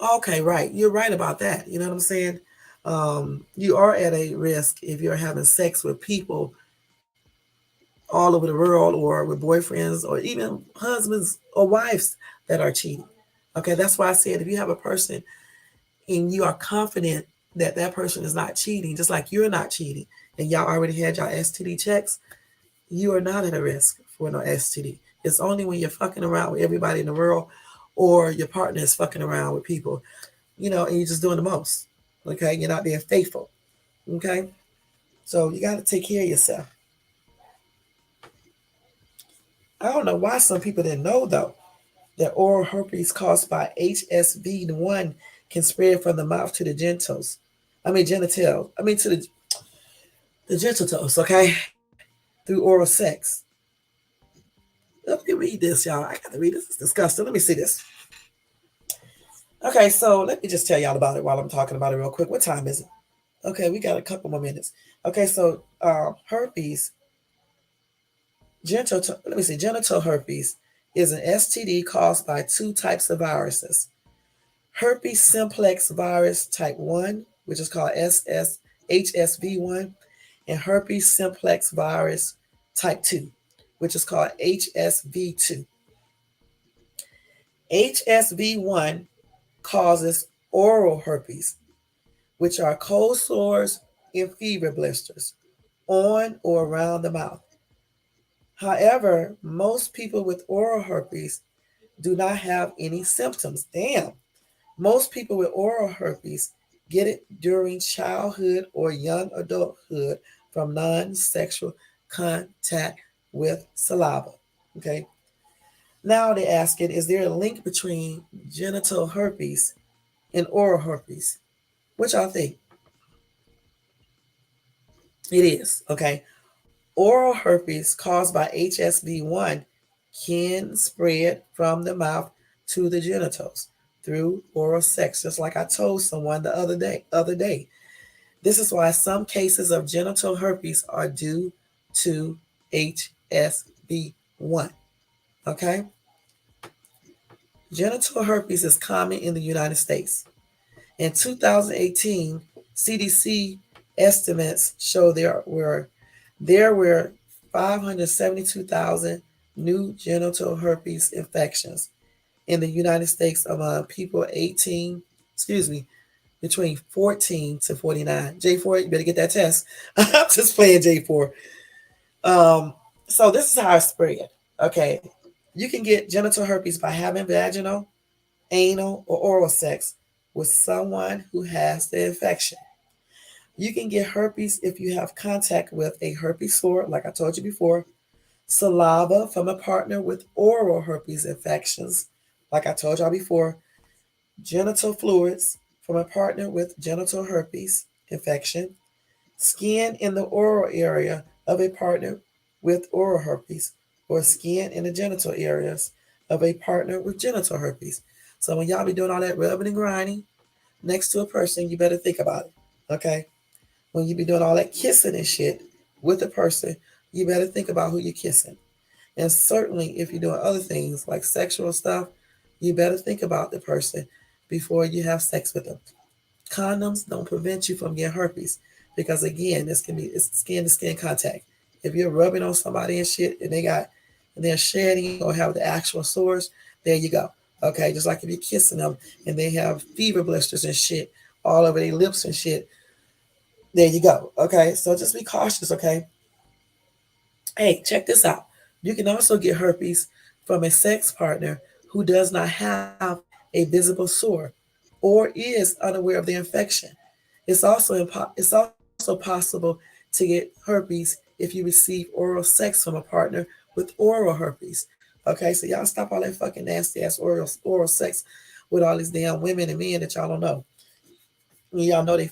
Okay. Right. You're right about that. You know what I'm saying? You are at a risk if you're having sex with people all over the world or with boyfriends or even husbands or wives that are cheating. Okay. That's why I said if you have a person and you are confident that that person is not cheating, just like you're not cheating, and y'all already had y'all STD checks, you are not at a risk for no STD. It's only when you're fucking around with everybody in the world or your partner is fucking around with people, and you're just doing the most. Okay. You're not being faithful. Okay. So you got to take care of yourself. I don't know why some people didn't know though that oral herpes caused by HSV1 can spread from the mouth to the genitals. I mean genital. I mean to the genitals. Okay, through oral sex. Let me read this, y'all. I got to read this. It's disgusting. Let me see this. Okay, so let me just tell y'all about it while I'm talking about it real quick. What time is it? Okay, we got a couple more minutes. Okay, so herpes, let me see, genital herpes is an STD caused by two types of viruses. Herpes simplex virus type 1, which is called HSV1, and herpes simplex virus type 2, which is called HSV2. HSV1 causes oral herpes, which are cold sores and fever blisters on or around the mouth. However, most people with oral herpes do not have any symptoms. Damn. Most people with oral herpes get it during childhood or young adulthood from non sexual contact with saliva. Okay. Now they're asking, is there a link between genital herpes and oral herpes? Which I think it is. Okay. Oral herpes caused by HSV1 can spread from the mouth to the genitals through oral sex, just like I told someone the other day. This is why some cases of genital herpes are due to HSV1. Okay? Genital herpes is common in the United States. In 2018, CDC estimates show there were 572,000 new genital herpes infections in the United States among people 18, excuse me, between 14 to 49. J4, you better get that test. I'm just playing J4. Um, so this is how it's spread. Okay. You can get genital herpes by having vaginal, anal, or oral sex with someone who has the infection. You can get herpes if you have contact with a herpes sore, like I told you before, saliva from a partner with oral herpes infections, like I told y'all before, genital fluids from a partner with genital herpes infection, skin in the oral area of a partner with oral herpes, or skin in the genital areas of a partner with genital herpes. So when y'all be doing all that rubbing and grinding next to a person, you better think about it. Okay? When you be doing all that kissing and shit with a person, you better think about who you're kissing. And certainly if you're doing other things like sexual stuff, you better think about the person before you have sex with them. Condoms don't prevent you from getting herpes because again, it's skin to skin contact. If you're rubbing on somebody and shit and they're shedding or have the actual sores, there you go. Okay, just like if you're kissing them and they have fever blisters and shit all over their lips and shit, there you go. Okay, so just be cautious. Okay, hey, check this out. You can also get herpes from a sex partner who does not have a visible sore or is unaware of the infection. It's also possible to get herpes if you receive oral sex from a partner with oral herpes. Okay, so y'all stop all that fucking nasty ass oral sex with all these damn women and men that y'all don't know. Y'all know they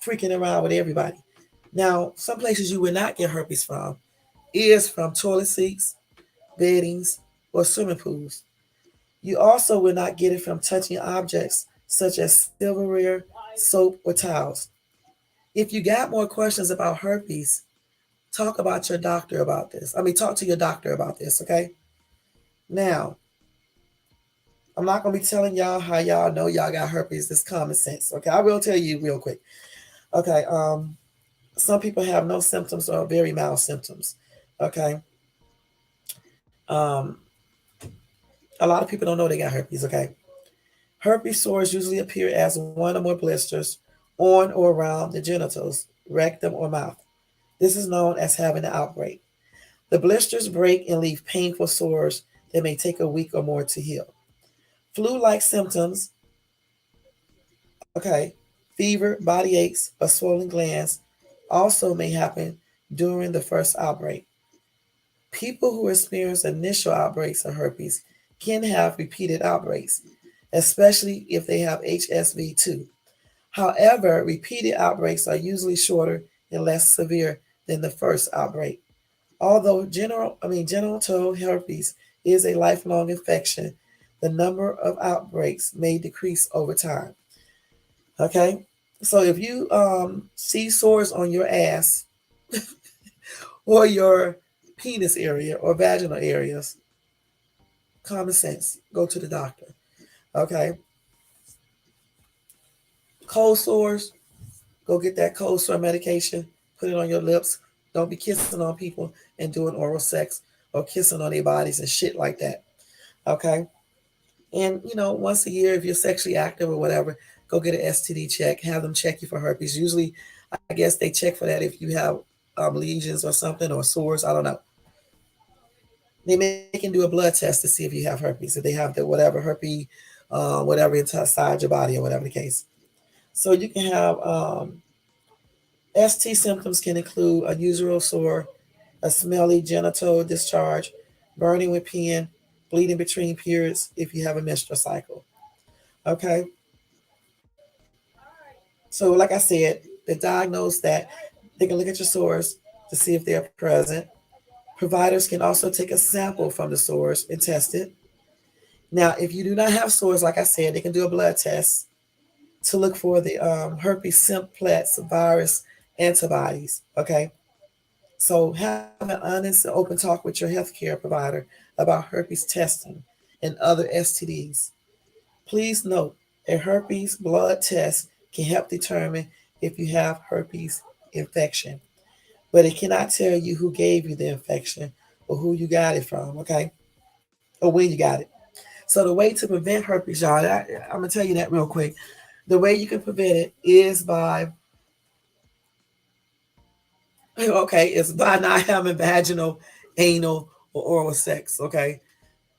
freaking around with everybody. Now, some places you will not get herpes from is from toilet seats, beddings, or swimming pools. You also will not get it from touching objects such as silverware, soap, or towels. If you got more questions about herpes, talk about your doctor about this. I mean, talk to your doctor about this, okay? Now, I'm not gonna be telling y'all how y'all know y'all got herpes. This common sense, okay? I will tell you real quick. Okay, some people have no symptoms or very mild symptoms. Okay. Um, a lot of people don't know they got herpes, okay? Herpes sores usually appear as one or more blisters on or around the genitals, rectum, or mouth. This is known as having an outbreak. The blisters break and leave painful sores that may take a week or more to heal. Flu like symptoms, okay, fever, body aches, or swollen glands also may happen during the first outbreak. People who experience initial outbreaks of herpes can have repeated outbreaks, especially if they have HSV too. However, repeated outbreaks are usually shorter and less severe than the first outbreak. Although genital herpes is a lifelong infection, the number of outbreaks may decrease over time. Okay, so if you see sores on your ass or your penis area or vaginal areas, common sense, go to the doctor. Okay, cold sores, go get that cold sore medication, put it on your lips. Don't be kissing on people and doing oral sex or kissing on their bodies and shit like that. Okay, and once a year, if you're sexually active or whatever, go get an STD check. Have them check you for herpes. Usually, I guess they check for that if you have lesions or something or sores. I don't know. They may can do a blood test to see if you have herpes, if they have the whatever herpes, whatever inside your body or whatever the case. So you can have ST symptoms can include unusual sore, a smelly genital discharge, burning with pain, bleeding between periods if you have a menstrual cycle. Okay, so like I said, they diagnose that they can look at your sores to see if they're present. Providers can also take a sample from the sores and test it. Now, if you do not have sores, like I said, they can do a blood test to look for the herpes simplex virus antibodies. Okay, so have an honest and open talk with your healthcare provider about herpes testing and other STDs. Please note, a herpes blood test can help determine if you have herpes infection, but it cannot tell you who gave you the infection or who you got it from, okay? Or when you got it. So the way to prevent herpes, y'all, I'm gonna tell you that real quick. The way you can prevent it is by, okay, it's by not having vaginal, anal, or oral sex, okay?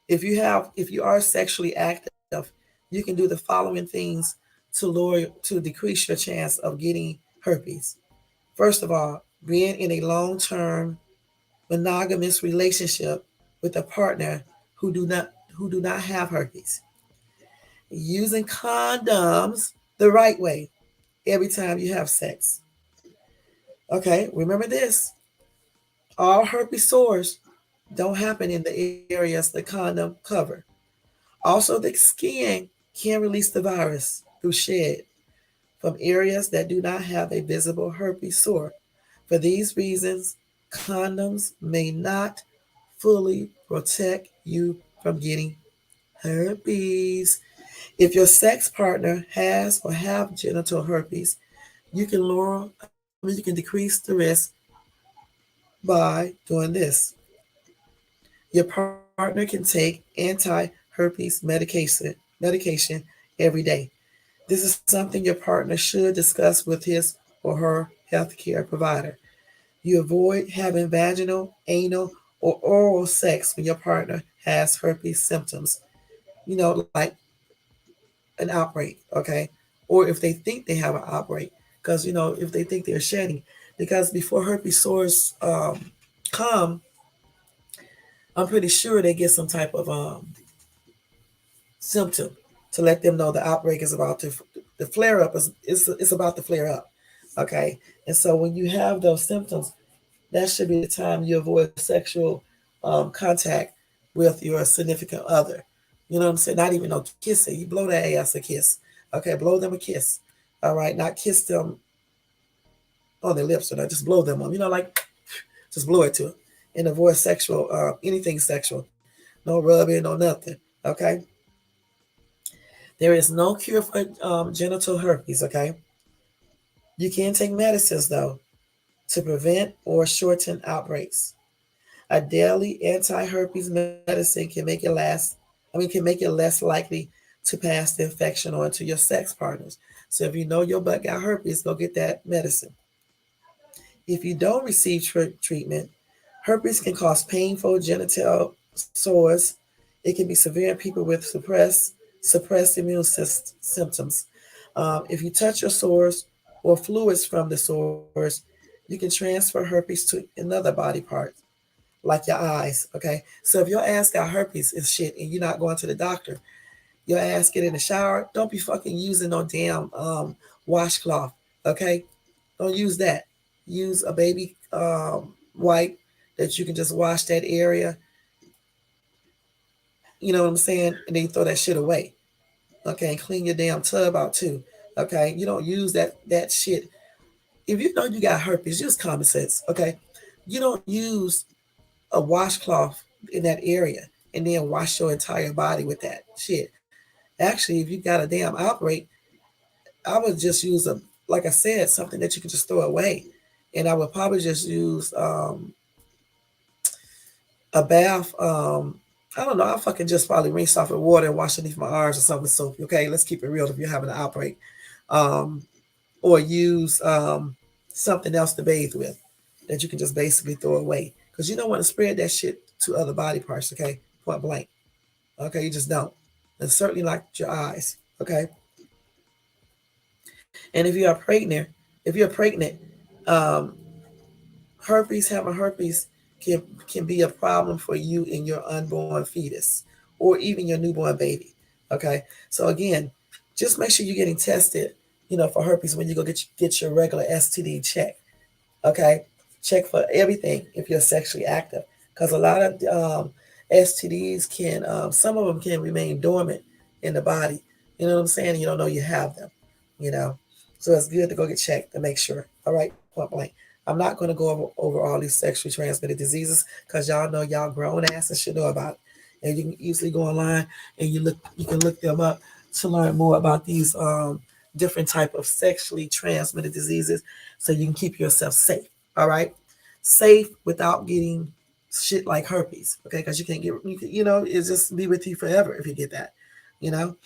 If you are sexually active, you can do the following things to decrease your chance of getting herpes. First of all, being in a long-term monogamous relationship with a partner who do not who do not have herpes. Using condoms the right way every time you have sex. Okay, remember this. All herpes sores don't happen in the areas the condom cover. Also, the skin can release the virus through shed from areas that do not have a visible herpes sore. For these reasons, condoms may not fully protect you from getting herpes. If your sex partner has or have genital herpes, you can decrease the risk by doing this. Your partner can take anti-herpes medication every day. This is something your partner should discuss with his or her healthcare provider. You avoid having vaginal, anal, or oral sex when your partner has herpes symptoms, like an outbreak, okay? Or if they think they have an outbreak, because, if they think they're shedding. Because before herpes sores come, I'm pretty sure they get some type of symptom to let them know the outbreak is about to, the flare up is about to flare up, okay? And so when you have those symptoms, that should be the time you avoid sexual contact with your significant other. You know what I'm saying? Not even no kissing. You blow that ass a kiss. Okay, blow them a kiss. All right, not kiss them on their lips or not. Just blow them on. Like just blow it to them and avoid sexual anything sexual. No rubbing, no nothing. Okay. There is no cure for genital herpes. Okay. You can take medicines though to prevent or shorten outbreaks. A daily anti-herpes medicine can make it less likely to pass the infection on to your sex partners. So if you know your butt got herpes, go get that medicine. If you don't receive treatment, herpes can cause painful genital sores. It can be severe in people with suppressed immune symptoms. If you touch your sores or fluids from the sores, you can transfer herpes to another body part like your eyes. Okay, so if your ass got herpes and shit, and you're not going to the doctor, your ass get in the shower. Don't be fucking using no damn washcloth. Okay, don't use that. Use a baby wipe that you can just wash that area. You know what I'm saying? And then throw that shit away. Okay, and clean your damn tub out too. Okay, you don't use that shit. If you know you got herpes, use common sense. Okay, you don't use a washcloth in that area and then wash your entire body with that shit. Actually, if you got a damn outbreak, I would just use a, like I said, something that you can just throw away, and I would probably just use a bath. I don't know. I'll fucking just probably rinse off with water and wash underneath my arms or something with soap. Okay, let's keep it real. If you're having an outbreak, um, or use something else to bathe with that you can just basically throw away because you don't want to spread that shit to other body parts. Okay, point blank. Okay, you just don't, and certainly like your eyes. Okay, and if you're pregnant, um, having herpes can be a problem for you and your unborn fetus or even your newborn baby. Okay, so again, just make sure you're getting tested, for herpes when you go get your regular STD check. Okay, check for everything if you're sexually active, because a lot of STDs can, some of them can remain dormant in the body. You know what I'm saying? You don't know you have them. You know, so it's good to go get checked to make sure. All right, point blank. I'm not going to go over all these sexually transmitted diseases because y'all know y'all grown asses should know about it. And you can easily go online and you can look them up to learn more about these different type of sexually transmitted diseases, so you can keep yourself safe. All right, safe without getting shit like herpes. Okay, because you can't get it's just be with you forever if you get that. You know,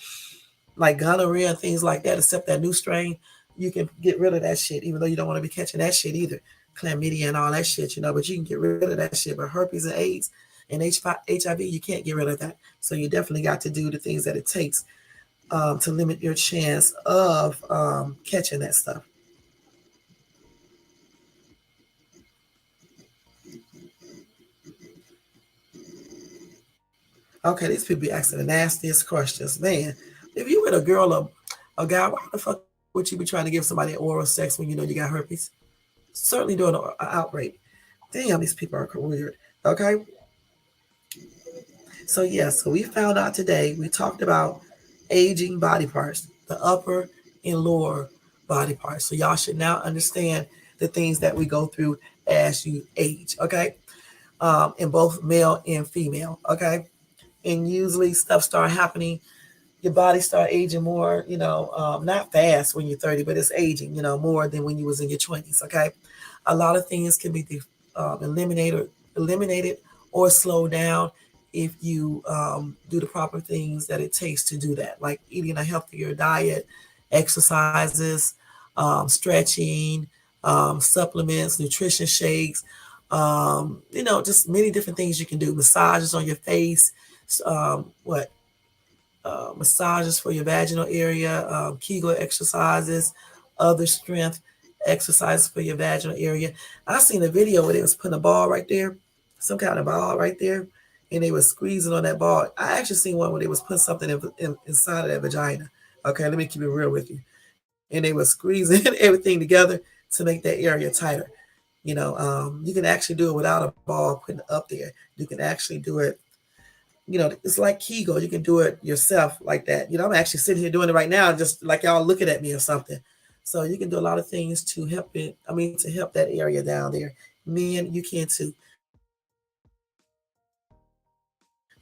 like gonorrhea and things like that. Except that new strain, you can get rid of that shit, even though you don't want to be catching that shit either. Chlamydia and all that shit, but you can get rid of that shit. But herpes and AIDS and HIV, you can't get rid of that. So you definitely got to do the things that it takes to limit your chance of catching that stuff. Okay, these people be asking the nastiest questions. Man, if you with a girl or a guy, why the fuck would you be trying to give somebody oral sex when you know you got herpes? Certainly during an outbreak. Damn, these people are weird. Okay, so so we found out today, we talked about aging body parts, the upper and lower body parts. So y'all should now understand the things that we go through as you age, okay? In both male and female, okay? And usually stuff start happening, your body start aging more, not fast when you're 30, but it's aging, more than when you was in your 20s, okay? A lot of things can be eliminated or slowed down if you do the proper things that it takes to do that, like eating a healthier diet, exercises, stretching, supplements, nutrition shakes, just many different things you can do. Massages on your face, what massages for your vaginal area, Kegel exercises, other strength exercises for your vaginal area. I seen a video where they was putting a ball right there, some kind of ball right there, and they was squeezing on that ball. I actually seen one where they was putting something inside of that vagina. Okay, let me keep it real with you. And they was squeezing everything together to make that area tighter. You can actually do it without a ball putting up there. You can actually do it. It's like Kegel. You can do it yourself like that. I'm actually sitting here doing it right now, just like y'all looking at me or something. So you can do a lot of things to help it. To help that area down there. Men, you can too.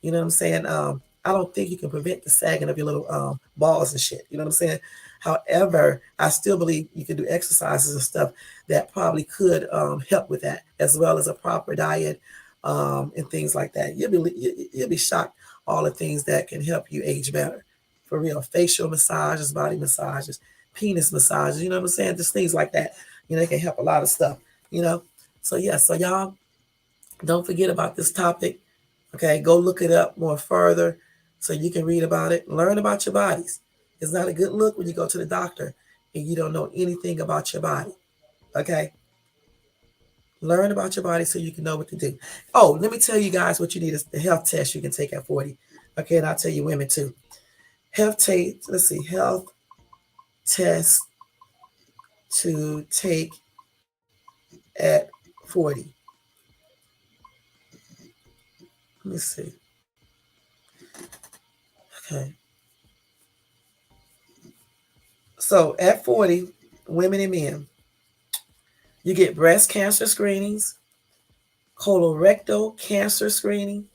You know what I'm saying? I don't think you can prevent the sagging of your little balls and shit. You know what I'm saying? However, I still believe you can do exercises and stuff that probably could help with that, as well as a proper diet and things like that. You'll be shocked all the things that can help you age better. For real, facial massages, body massages, penis massages. You know what I'm saying? Just things like that. It can help a lot of stuff. So so y'all don't forget about this topic. Okay, go look it up more further so you can read about it. Learn about your bodies. It's not a good look when you go to the doctor and you don't know anything about your body. Okay? Learn about your body so you can know what to do. Oh, let me tell you guys what you need is the health test you can take at 40. Okay, and I'll tell you women too. Health test, let's see, health test to take at 40. Let me see. Okay. So at 40, women and men, you get breast cancer screenings, colorectal cancer screening,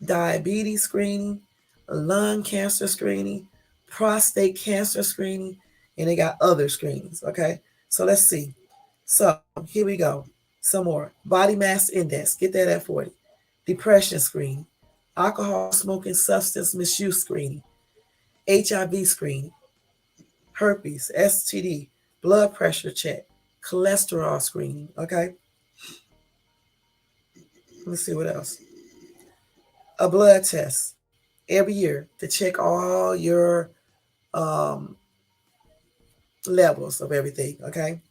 diabetes screening, lung cancer screening, prostate cancer screening, and they got other screenings. Okay, so let's see. So here we go. Some more. Body mass index, get that at 40. Depression screening, alcohol smoking substance misuse screening, HIV screening, herpes, STD, blood pressure check, cholesterol screening. Okay, let's see what else. A blood test every year to check all your um, levels of everything. Okay,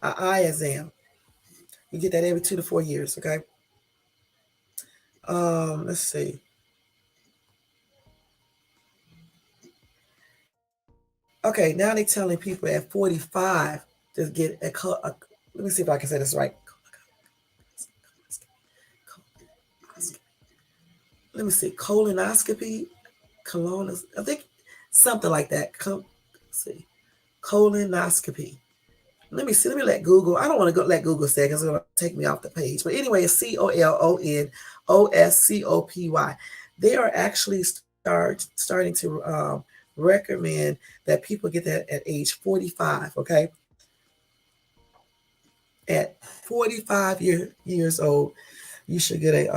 an eye exam. You get that every 2 to 4 years. Okay. Let's see. Okay, now they're telling people at 45 to get let me see if I can say this right. Let me see. Colonoscopy, colonos. I think something like that. Let's see. Colonoscopy. Let me see. Let me let Google. I don't want to go let Google say because it's going to take me off the page. But anyway, it's COLONOSCOPY. They are actually starting to recommend that people get that at age 45. Okay, at 45 years old, you should get a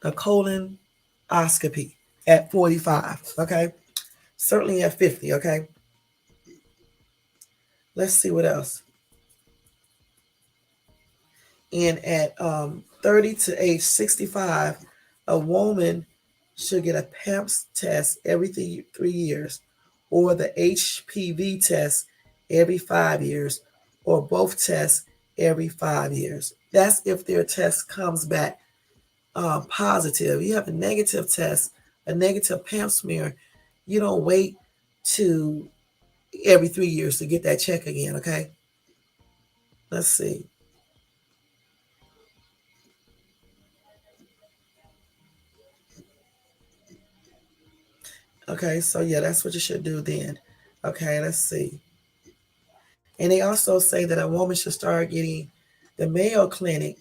colonoscopy at 45. Okay, certainly at 50. Okay, let's see what else. And at 30 to age 65, a woman should get a PAMPS test every 3 years, or the HPV test every 5 years, or both tests every 5 years. That's if their test comes back positive. You have a negative test, a negative PAMP smear. You don't wait to every 3 years to get that check again. Okay, let's see. Okay, so yeah, that's what you should do then. Okay, let's see. And they also say that a woman should start getting the Mayo Clinic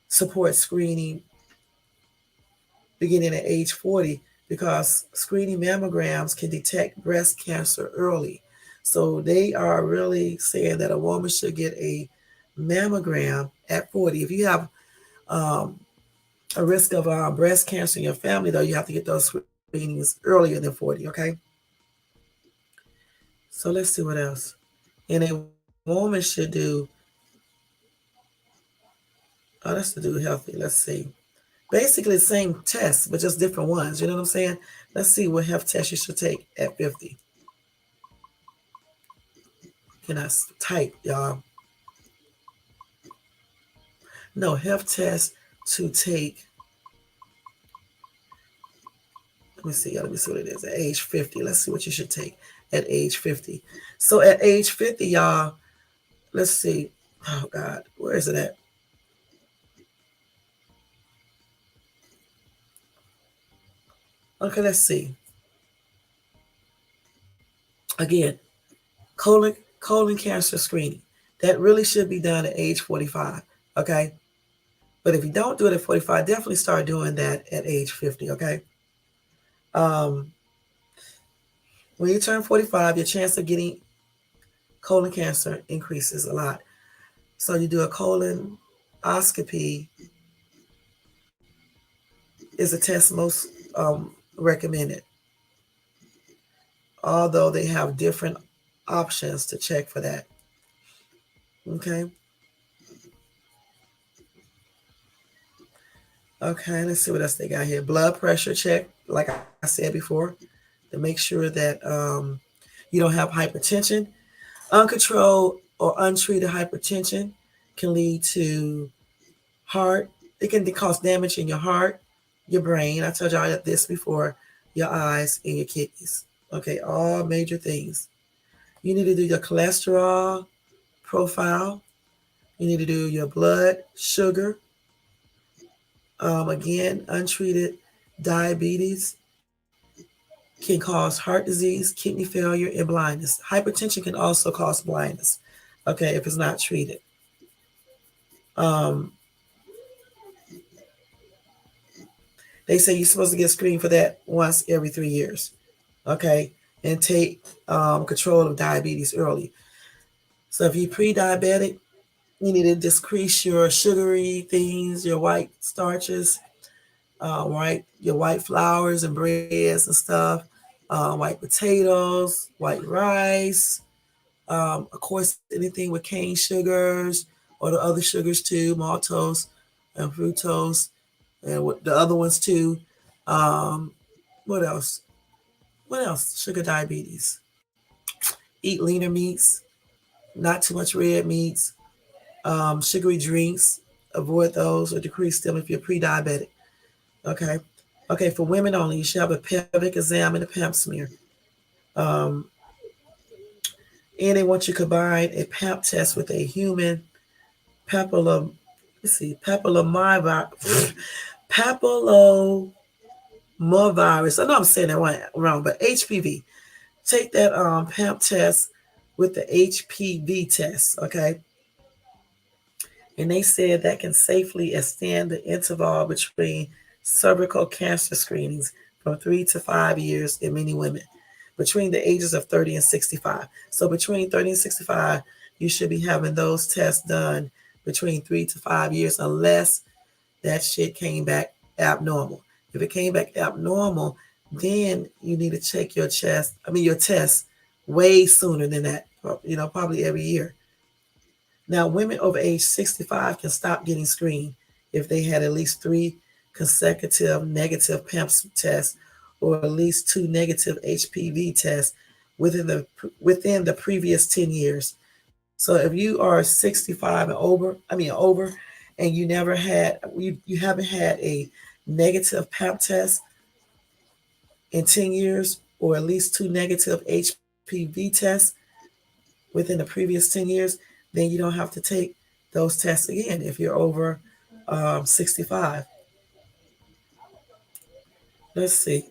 support screening beginning at age 40 because screening mammograms can detect breast cancer early. So they are really saying that a woman should get a mammogram at 40. If you have um, a risk of breast cancer in your family, though, you have to get those screenings earlier than 40. Okay. So let's see what else. And a woman should do, oh, that's to do healthy. Let's see. Basically, the same tests, but just different ones. You know what I'm saying? Let's see what health test you should take at 50. Can I type, y'all? No, health test to take. Let me see what it is. At age 50. Let's see what you should take at age 50. So at age 50, y'all, let's see. Oh, God. Where is it at? Okay, let's see. Again, colon colon cancer screening. That really should be done at age 45. Okay. But if you don't do it at 45, definitely start doing that at age 50. Okay. Um, when you turn 45, your chance of getting colon cancer increases a lot. So you do a colonoscopy is a test most recommended, although they have different options to check for that. Okay. Okay, let's see what else they got here. Blood pressure check, like I said before, to make sure that You don't have hypertension. Uncontrolled or untreated hypertension can lead to heart. It can cause damage in your heart, your brain. I told y'all this before, your eyes and your kidneys. Okay, all major things. You need to do your cholesterol profile. You need to do your blood sugar. Again, untreated diabetes can cause heart disease, kidney failure, and blindness. Hypertension can also cause blindness, okay, if it's not treated. Um, they say you're supposed to get screened for that once every 3 years, okay, and take control of diabetes early. So if you're pre-diabetic, you need to decrease your sugary things, your white starches, right, your white flours and breads and stuff, white potatoes, white rice, of course, anything with cane sugars or the other sugars too, maltose and fructose, and the other ones too. Um, what else? What else? Sugar diabetes. Eat leaner meats, not too much red meats. Sugary drinks, avoid those or decrease them if you're pre-diabetic. Okay. Okay, for women only, you should have a pelvic exam and a pap smear. Um, and they want you to combine a pap test with a human papillom, let's see, papillomavirus. Papillomavirus. I know I'm saying that wrong, but HPV. Take that pap test with the HPV test, okay? And they said that can safely extend the interval between cervical cancer screenings from 3 to 5 years in many women between the ages of 30 and 65. So between 30 and 65, you should be having those tests done between 3 to 5 years, unless that shit came back abnormal. If it came back abnormal, then you need to check your test way sooner than that, probably every year. Now, women over age 65 can stop getting screened if they had at least 3 consecutive negative PAMP tests or at least 2 negative HPV tests within the previous 10 years. So if you are 65 and over, and you haven't had a negative PAMP test in 10 years or at least 2 negative HPV tests within the previous 10 years, then you don't have to take those tests again if you're over 65. Let's see.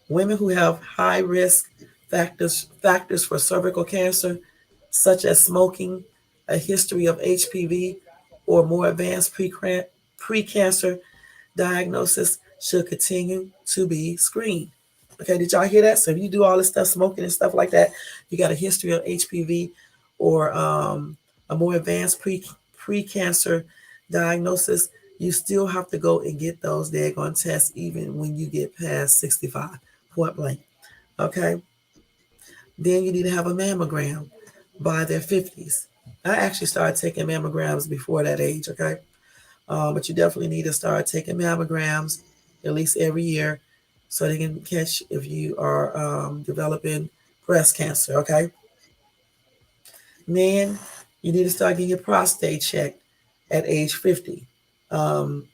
Women who have high risk factors for cervical cancer, such as smoking, a history of HPV, or more advanced precancer diagnosis should continue to be screened. Okay, did y'all hear that? So if you do all this stuff, smoking and stuff like that, you got a history of HPV or a more advanced precancer diagnosis, you still have to go and get those daggone tests even when you get past 65, point blank. Okay, then you need to have a mammogram by their 50s. I actually started taking mammograms before that age, okay? But you definitely need to start taking mammograms at least every year so they can catch if you are developing breast cancer, okay? Men, you need to start getting your prostate checked at age 50. Um,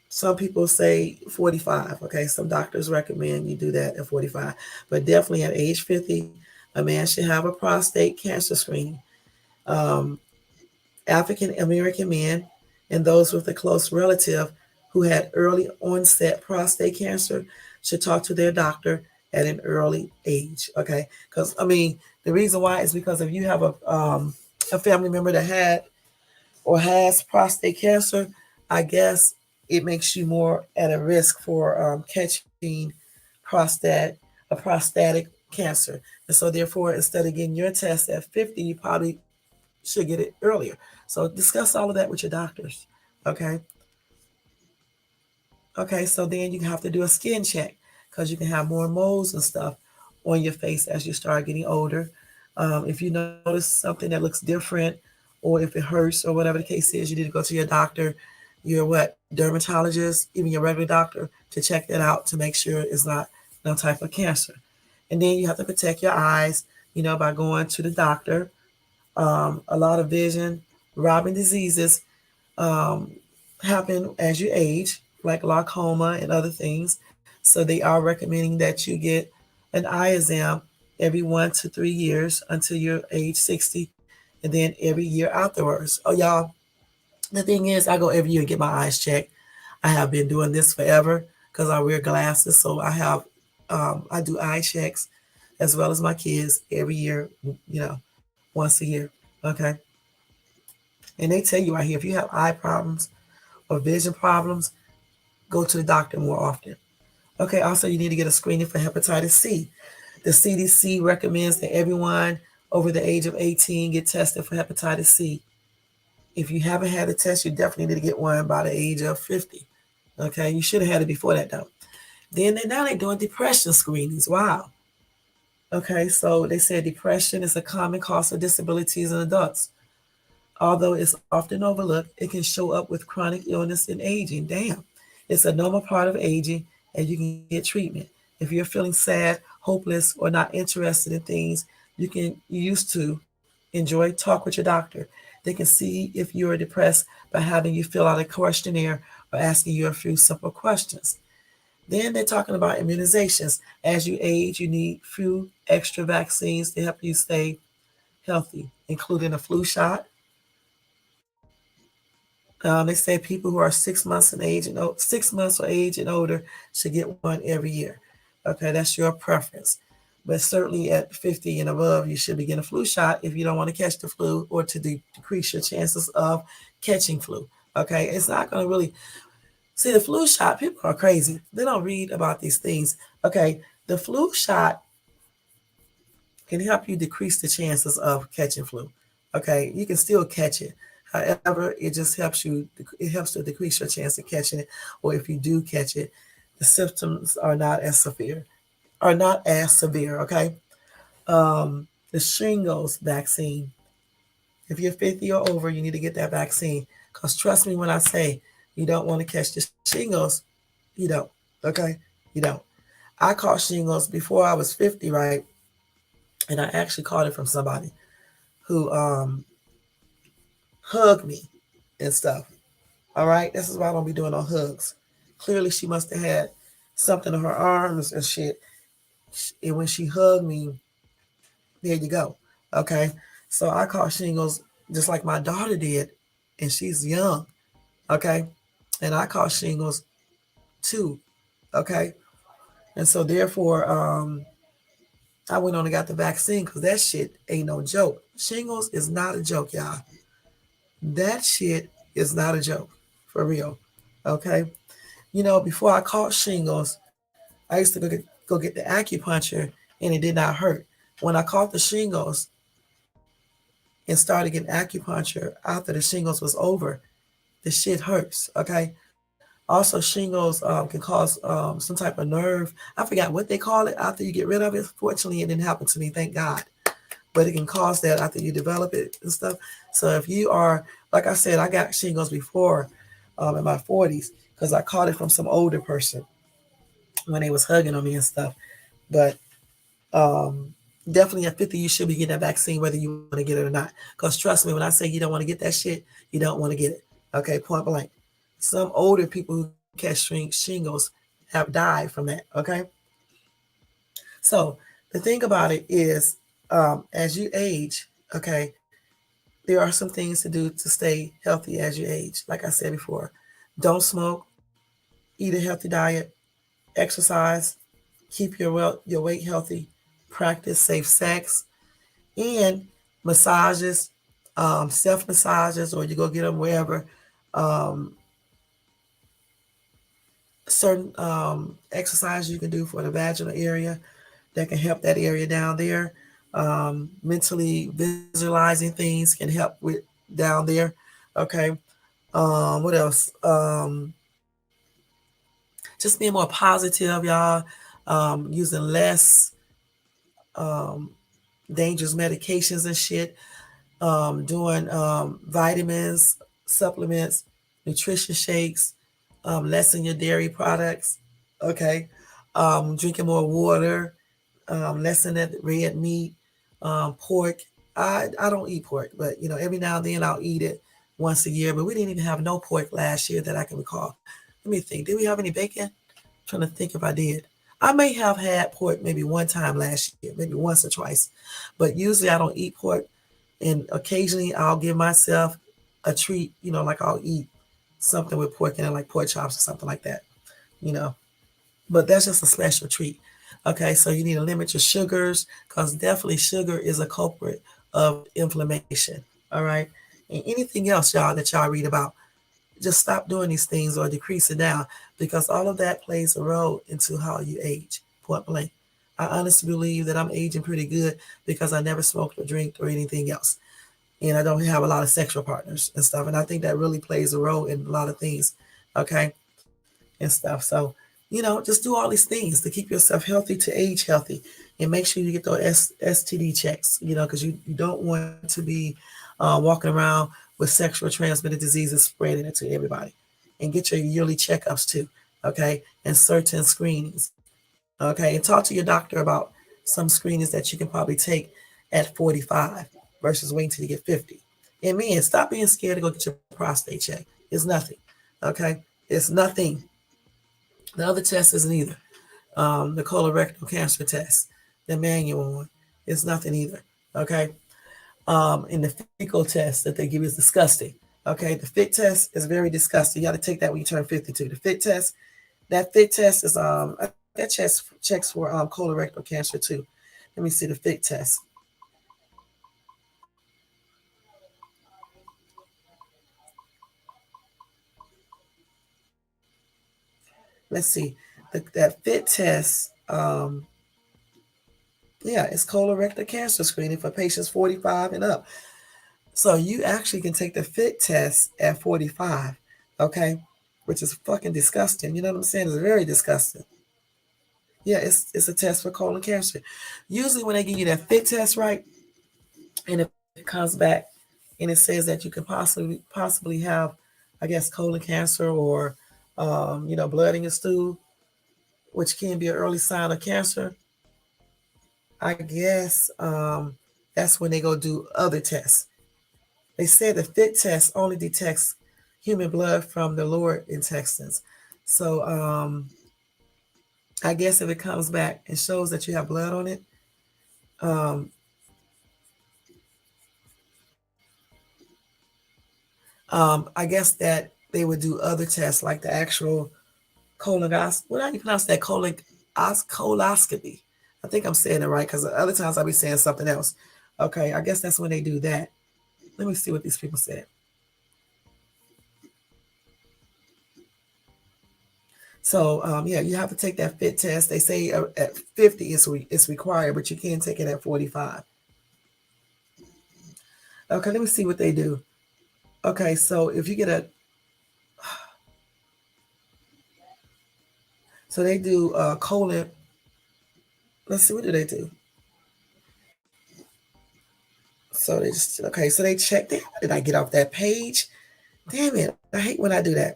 some people say 45, okay? Some doctors recommend you do that at 45, but definitely at age 50, a man should have a prostate cancer screening. Um, African American men and those with a close relative who had early onset prostate cancer should talk to their doctor at an early age. Okay, because the reason why is because if you have a family member that had or has prostate cancer, I guess it makes you more at a risk for catching prostate a prostatic cancer. And so therefore, instead of getting your test at 50, you probably should get it earlier. So discuss all of that with your doctors. Okay. Okay. So then you have to do a skin check because you can have more moles and stuff on your face as you start getting older. If you notice something that looks different, or if it hurts, or whatever the case is, you need to go to your doctor, your dermatologist, even your regular doctor, to check that out to make sure it's not no type of cancer. And then you have to protect your eyes. by going to the doctor. A lot of vision robbing diseases um, happen as you age, like glaucoma and other things. So they are recommending that you get an eye exam every 1 to 3 years until you're age 60, and then every year afterwards. Oh, y'all, the thing is, I go every year and get my eyes checked. I have been doing this forever because I wear glasses, so I do eye checks as well as my kids every year. Once a year. Okay, and they tell you right here if you have eye problems or vision problems, go to the doctor more often. Okay, also you need to get a screening for hepatitis C. The CDC recommends that everyone over the age of 18 get tested for hepatitis C. If you haven't had a test, you definitely need to get one by the age of 50. Okay, you should have had it before that though. Now they're doing depression screenings. Wow. Okay, so they said depression is a common cause of disabilities in adults. Although it's often overlooked, it can show up with chronic illness and aging. Damn. It's a normal part of aging and you can get treatment. If you're feeling sad, hopeless, or not interested in things you used to enjoy, talk with your doctor. They can see if you're depressed by having you fill out a questionnaire or asking you a few simple questions. Then they're talking about immunizations. As you age, you need few extra vaccines to help you stay healthy, including a flu shot. They say people who are 6 months in age and 6 months or age and older should get one every year. Okay, that's your preference. But certainly at 50 and above, you should be getting a flu shot if you don't want to catch the flu or to decrease your chances of catching flu. Okay, it's not going to really see the flu shot. People are crazy. They don't read about these things. Okay, the flu shot can help you decrease the chances of catching flu. Okay, you can still catch it. However, it just helps you. It helps to decrease your chance of catching it, or if you do catch it, the symptoms are not as severe. Are not as severe. Okay. The shingles vaccine. If you're 50 or over, you need to get that vaccine. Cause trust me when I say you don't want to catch the shingles, you don't. Okay, you don't. I caught shingles before I was 50, right? And I actually caught it from somebody who hugged me and stuff. All right, this is why I don't be doing no hugs. Clearly, she must have had something on her arms and shit. And when she hugged me, there you go. Okay, so I caught shingles just like my daughter did, and she's young. Okay, and I caught shingles too. Okay, and so therefore, I went on and got the vaccine because that shit ain't no joke. Shingles is not a joke, y'all. That shit is not a joke, for real. Okay, before I caught shingles, I used to go get the acupuncture, and it did not hurt. When I caught the shingles and started getting acupuncture after the shingles was over, the shit hurts. Okay. Also, shingles can cause some type of nerve. I forgot what they call it after you get rid of it. Fortunately, it didn't happen to me, thank God. But it can cause that after you develop it and stuff. So if you are, like I said, I got shingles before in my 40s because I caught it from some older person when they was hugging on me and stuff. But um, definitely at 50, you should be getting that vaccine whether you want to get it or not. Because trust me, when I say you don't want to get that shit, you don't want to get it. Okay, point blank. Some older people who catch shingles have died from that. Okay, so the thing about it is, as you age, okay, there are some things to do to stay healthy as you age. Like I said before, don't smoke, eat a healthy diet, exercise, keep your weight healthy, practice safe sex, and massages, self massages, or you go get them wherever. Um, Certain exercise you can do for the vaginal area that can help that area down there. Mentally visualizing things can help with down there. Okay. What else? Just being more positive, y'all. Using less um, dangerous medications and shit. Doing vitamins, supplements, nutrition shakes, lessen your dairy products. Okay. Drinking more water, lessen that red meat. Pork. I don't eat pork, but every now and then I'll eat it once a year. But we didn't even have no pork last year that I can recall. Let me think. Did we have any bacon? I'm trying to think if I did. I may have had pork maybe one time last year, maybe once or twice. But usually I don't eat pork, and occasionally I'll give myself a treat. Like I'll eat something with pork in it, like pork chops or something like that. You know, but that's just a special treat. Okay, so you need to limit your sugars because definitely sugar is a culprit of inflammation. All right, and anything else, y'all, that y'all read about, just stop doing these things or decrease it down because all of that plays a role into how you age. Point blank. I honestly believe that I'm aging pretty good because I never smoked or drank or anything else, and I don't have a lot of sexual partners and stuff. And I think that really plays a role in a lot of things. Okay, and stuff. So, just do all these things to keep yourself healthy, to age healthy, and make sure you get those STD checks, because you don't want to be walking around with sexual transmitted diseases spreading it to everybody. And get your yearly checkups too, okay, and certain screenings, okay, and talk to your doctor about some screenings that you can probably take at 45 versus waiting till you get 50. And man, stop being scared to go get your prostate check. It's nothing, okay? It's nothing. The other test isn't either. The colorectal cancer test, the manual one, is nothing either. Okay. And the fecal test that they give you is disgusting. Okay. The fit test is very disgusting. You got to take that when you turn 52. The fit test, that fit test is that checks for colorectal cancer too. Let me see the fit test. Let's see. That fit test, yeah, it's colorectal cancer screening for patients 45 and up. So you actually can take the fit test at 45, okay? Which is fucking disgusting. You know what I'm saying? It's very disgusting. Yeah, it's a test for colon cancer. Usually when they give you that fit test, right, and it comes back and it says that you can possibly have, I guess, colon cancer or blood in your stool, which can be an early sign of cancer. I guess that's when they go do other tests. They say the fit test only detects human blood from the lower intestines. So I guess if it comes back and shows that you have blood on it, um, I guess that they would do other tests like the actual colonoscopy. What do you pronounce that? Coloscopy. I think I'm saying it right because other times I'll be saying something else. Okay, I guess that's when they do that. Let me see what these people said. So yeah, you have to take that fit test. They say at 50 it's required, but you can take it at 45. Okay, let me see what they do. Okay, so if you get a, so they do colon. Let's see, what do they do? So they just okay. So they check. Did I get off that page? Damn it! I hate when I do that.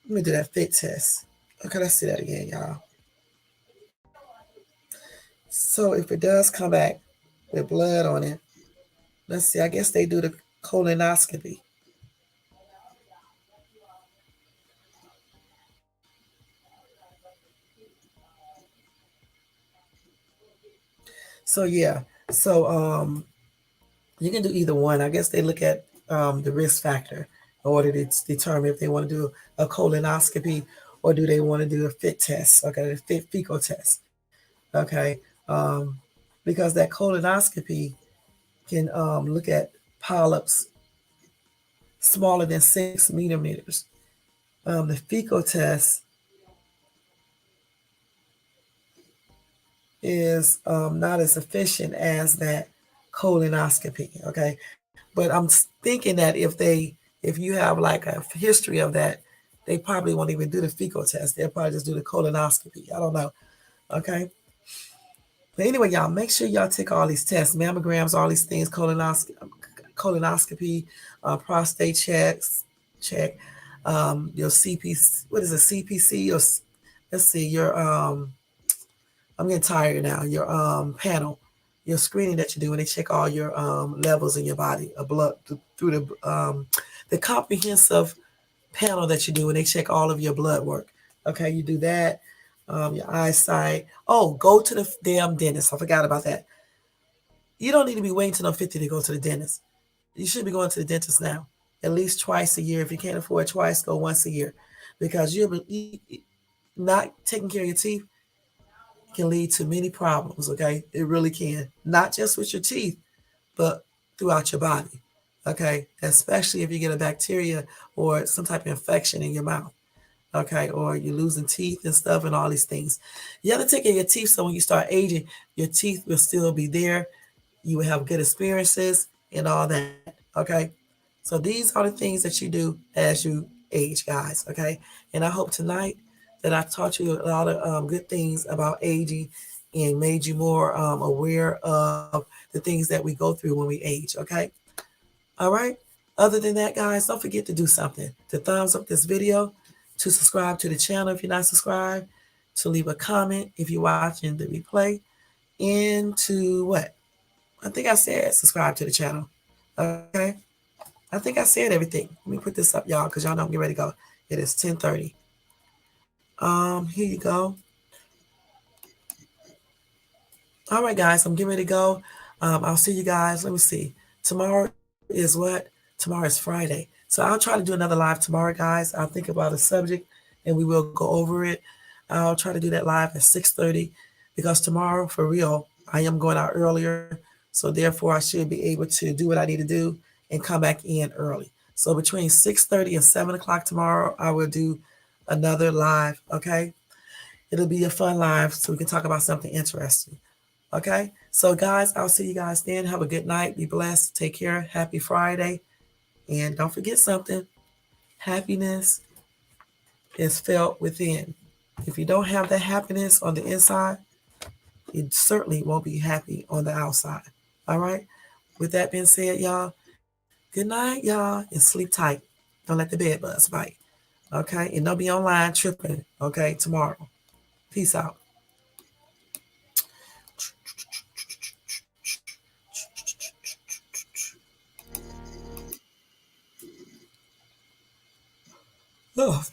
Let me do that fit test. Okay, let's see that again, y'all. So if it does come back with blood on it, let's see. I guess they do the colonoscopy. So yeah. So you can do either one. I guess they look at the risk factor in order to determine if they want to do a colonoscopy or do they want to do a fit test. Okay, the fit fecal test. Okay, um, because that colonoscopy can look at polyps smaller than 6 millimeters. The fecal test is not as efficient as that colonoscopy. Okay, but I'm thinking that if you have like a history of that, they probably won't even do the fecal test. They'll probably just do the colonoscopy. I don't know. Okay. But anyway, y'all make sure y'all take all these tests, mammograms, all these things, colonoscopy, prostate check, your CPC. What is it? CPC or let's see, your I'm getting tired now. Your panel, your screening that you do, and they check all your levels in your body of blood through the comprehensive panel that you do, and they check all of your blood work. Okay, you do that. Your eyesight. Oh, go to the damn dentist. I forgot about that. You don't need to be waiting till I'm 50 to go to the dentist. You should be going to the dentist now, at least twice a year. If you can't afford twice, go once a year, because not taking care of your teeth can lead to many problems. Okay, it really can. Not just with your teeth, but throughout your body. Okay, especially if you get a bacteria or some type of infection in your mouth. Okay, or you're losing teeth and stuff and all these things. You have to take care of your teeth so when you start aging, your teeth will still be there. You will have good experiences and all that. Okay, so these are the things that you do as you age, guys. Okay, and I hope tonight that I taught you a lot of good things about aging and made you more aware of the things that we go through when we age. Okay, all right. Other than that, guys, don't forget to do something. To thumbs up this video, to subscribe to the channel if you're not subscribed, to leave a comment if you're watching the replay, and to what? I think I said subscribe to the channel. Okay. I think I said everything. Let me put this up, y'all, because y'all know I'm getting ready to go. It is 10:30. Here you go. All right, guys, I'm getting ready to go. I'll see you guys. Let me see. Tomorrow is what? Tomorrow is Friday. So I'll try to do another live tomorrow, guys. I'll think about a subject and we will go over it. I'll try to do that live at 6:30 because tomorrow, for real, I am going out earlier. So therefore, I should be able to do what I need to do and come back in early. So between 6:30 and 7 o'clock tomorrow, I will do another live. Okay. It'll be a fun live so we can talk about something interesting. Okay. So, guys, I'll see you guys then. Have a good night. Be blessed. Take care. Happy Friday. And don't forget something, happiness is felt within. If you don't have that happiness on the inside, you certainly won't be happy on the outside. All right. With that being said, y'all, good night, y'all, and sleep tight. Don't let the bed bugs bite. Okay. And don't be online tripping. Okay. Tomorrow. Peace out. Ugh.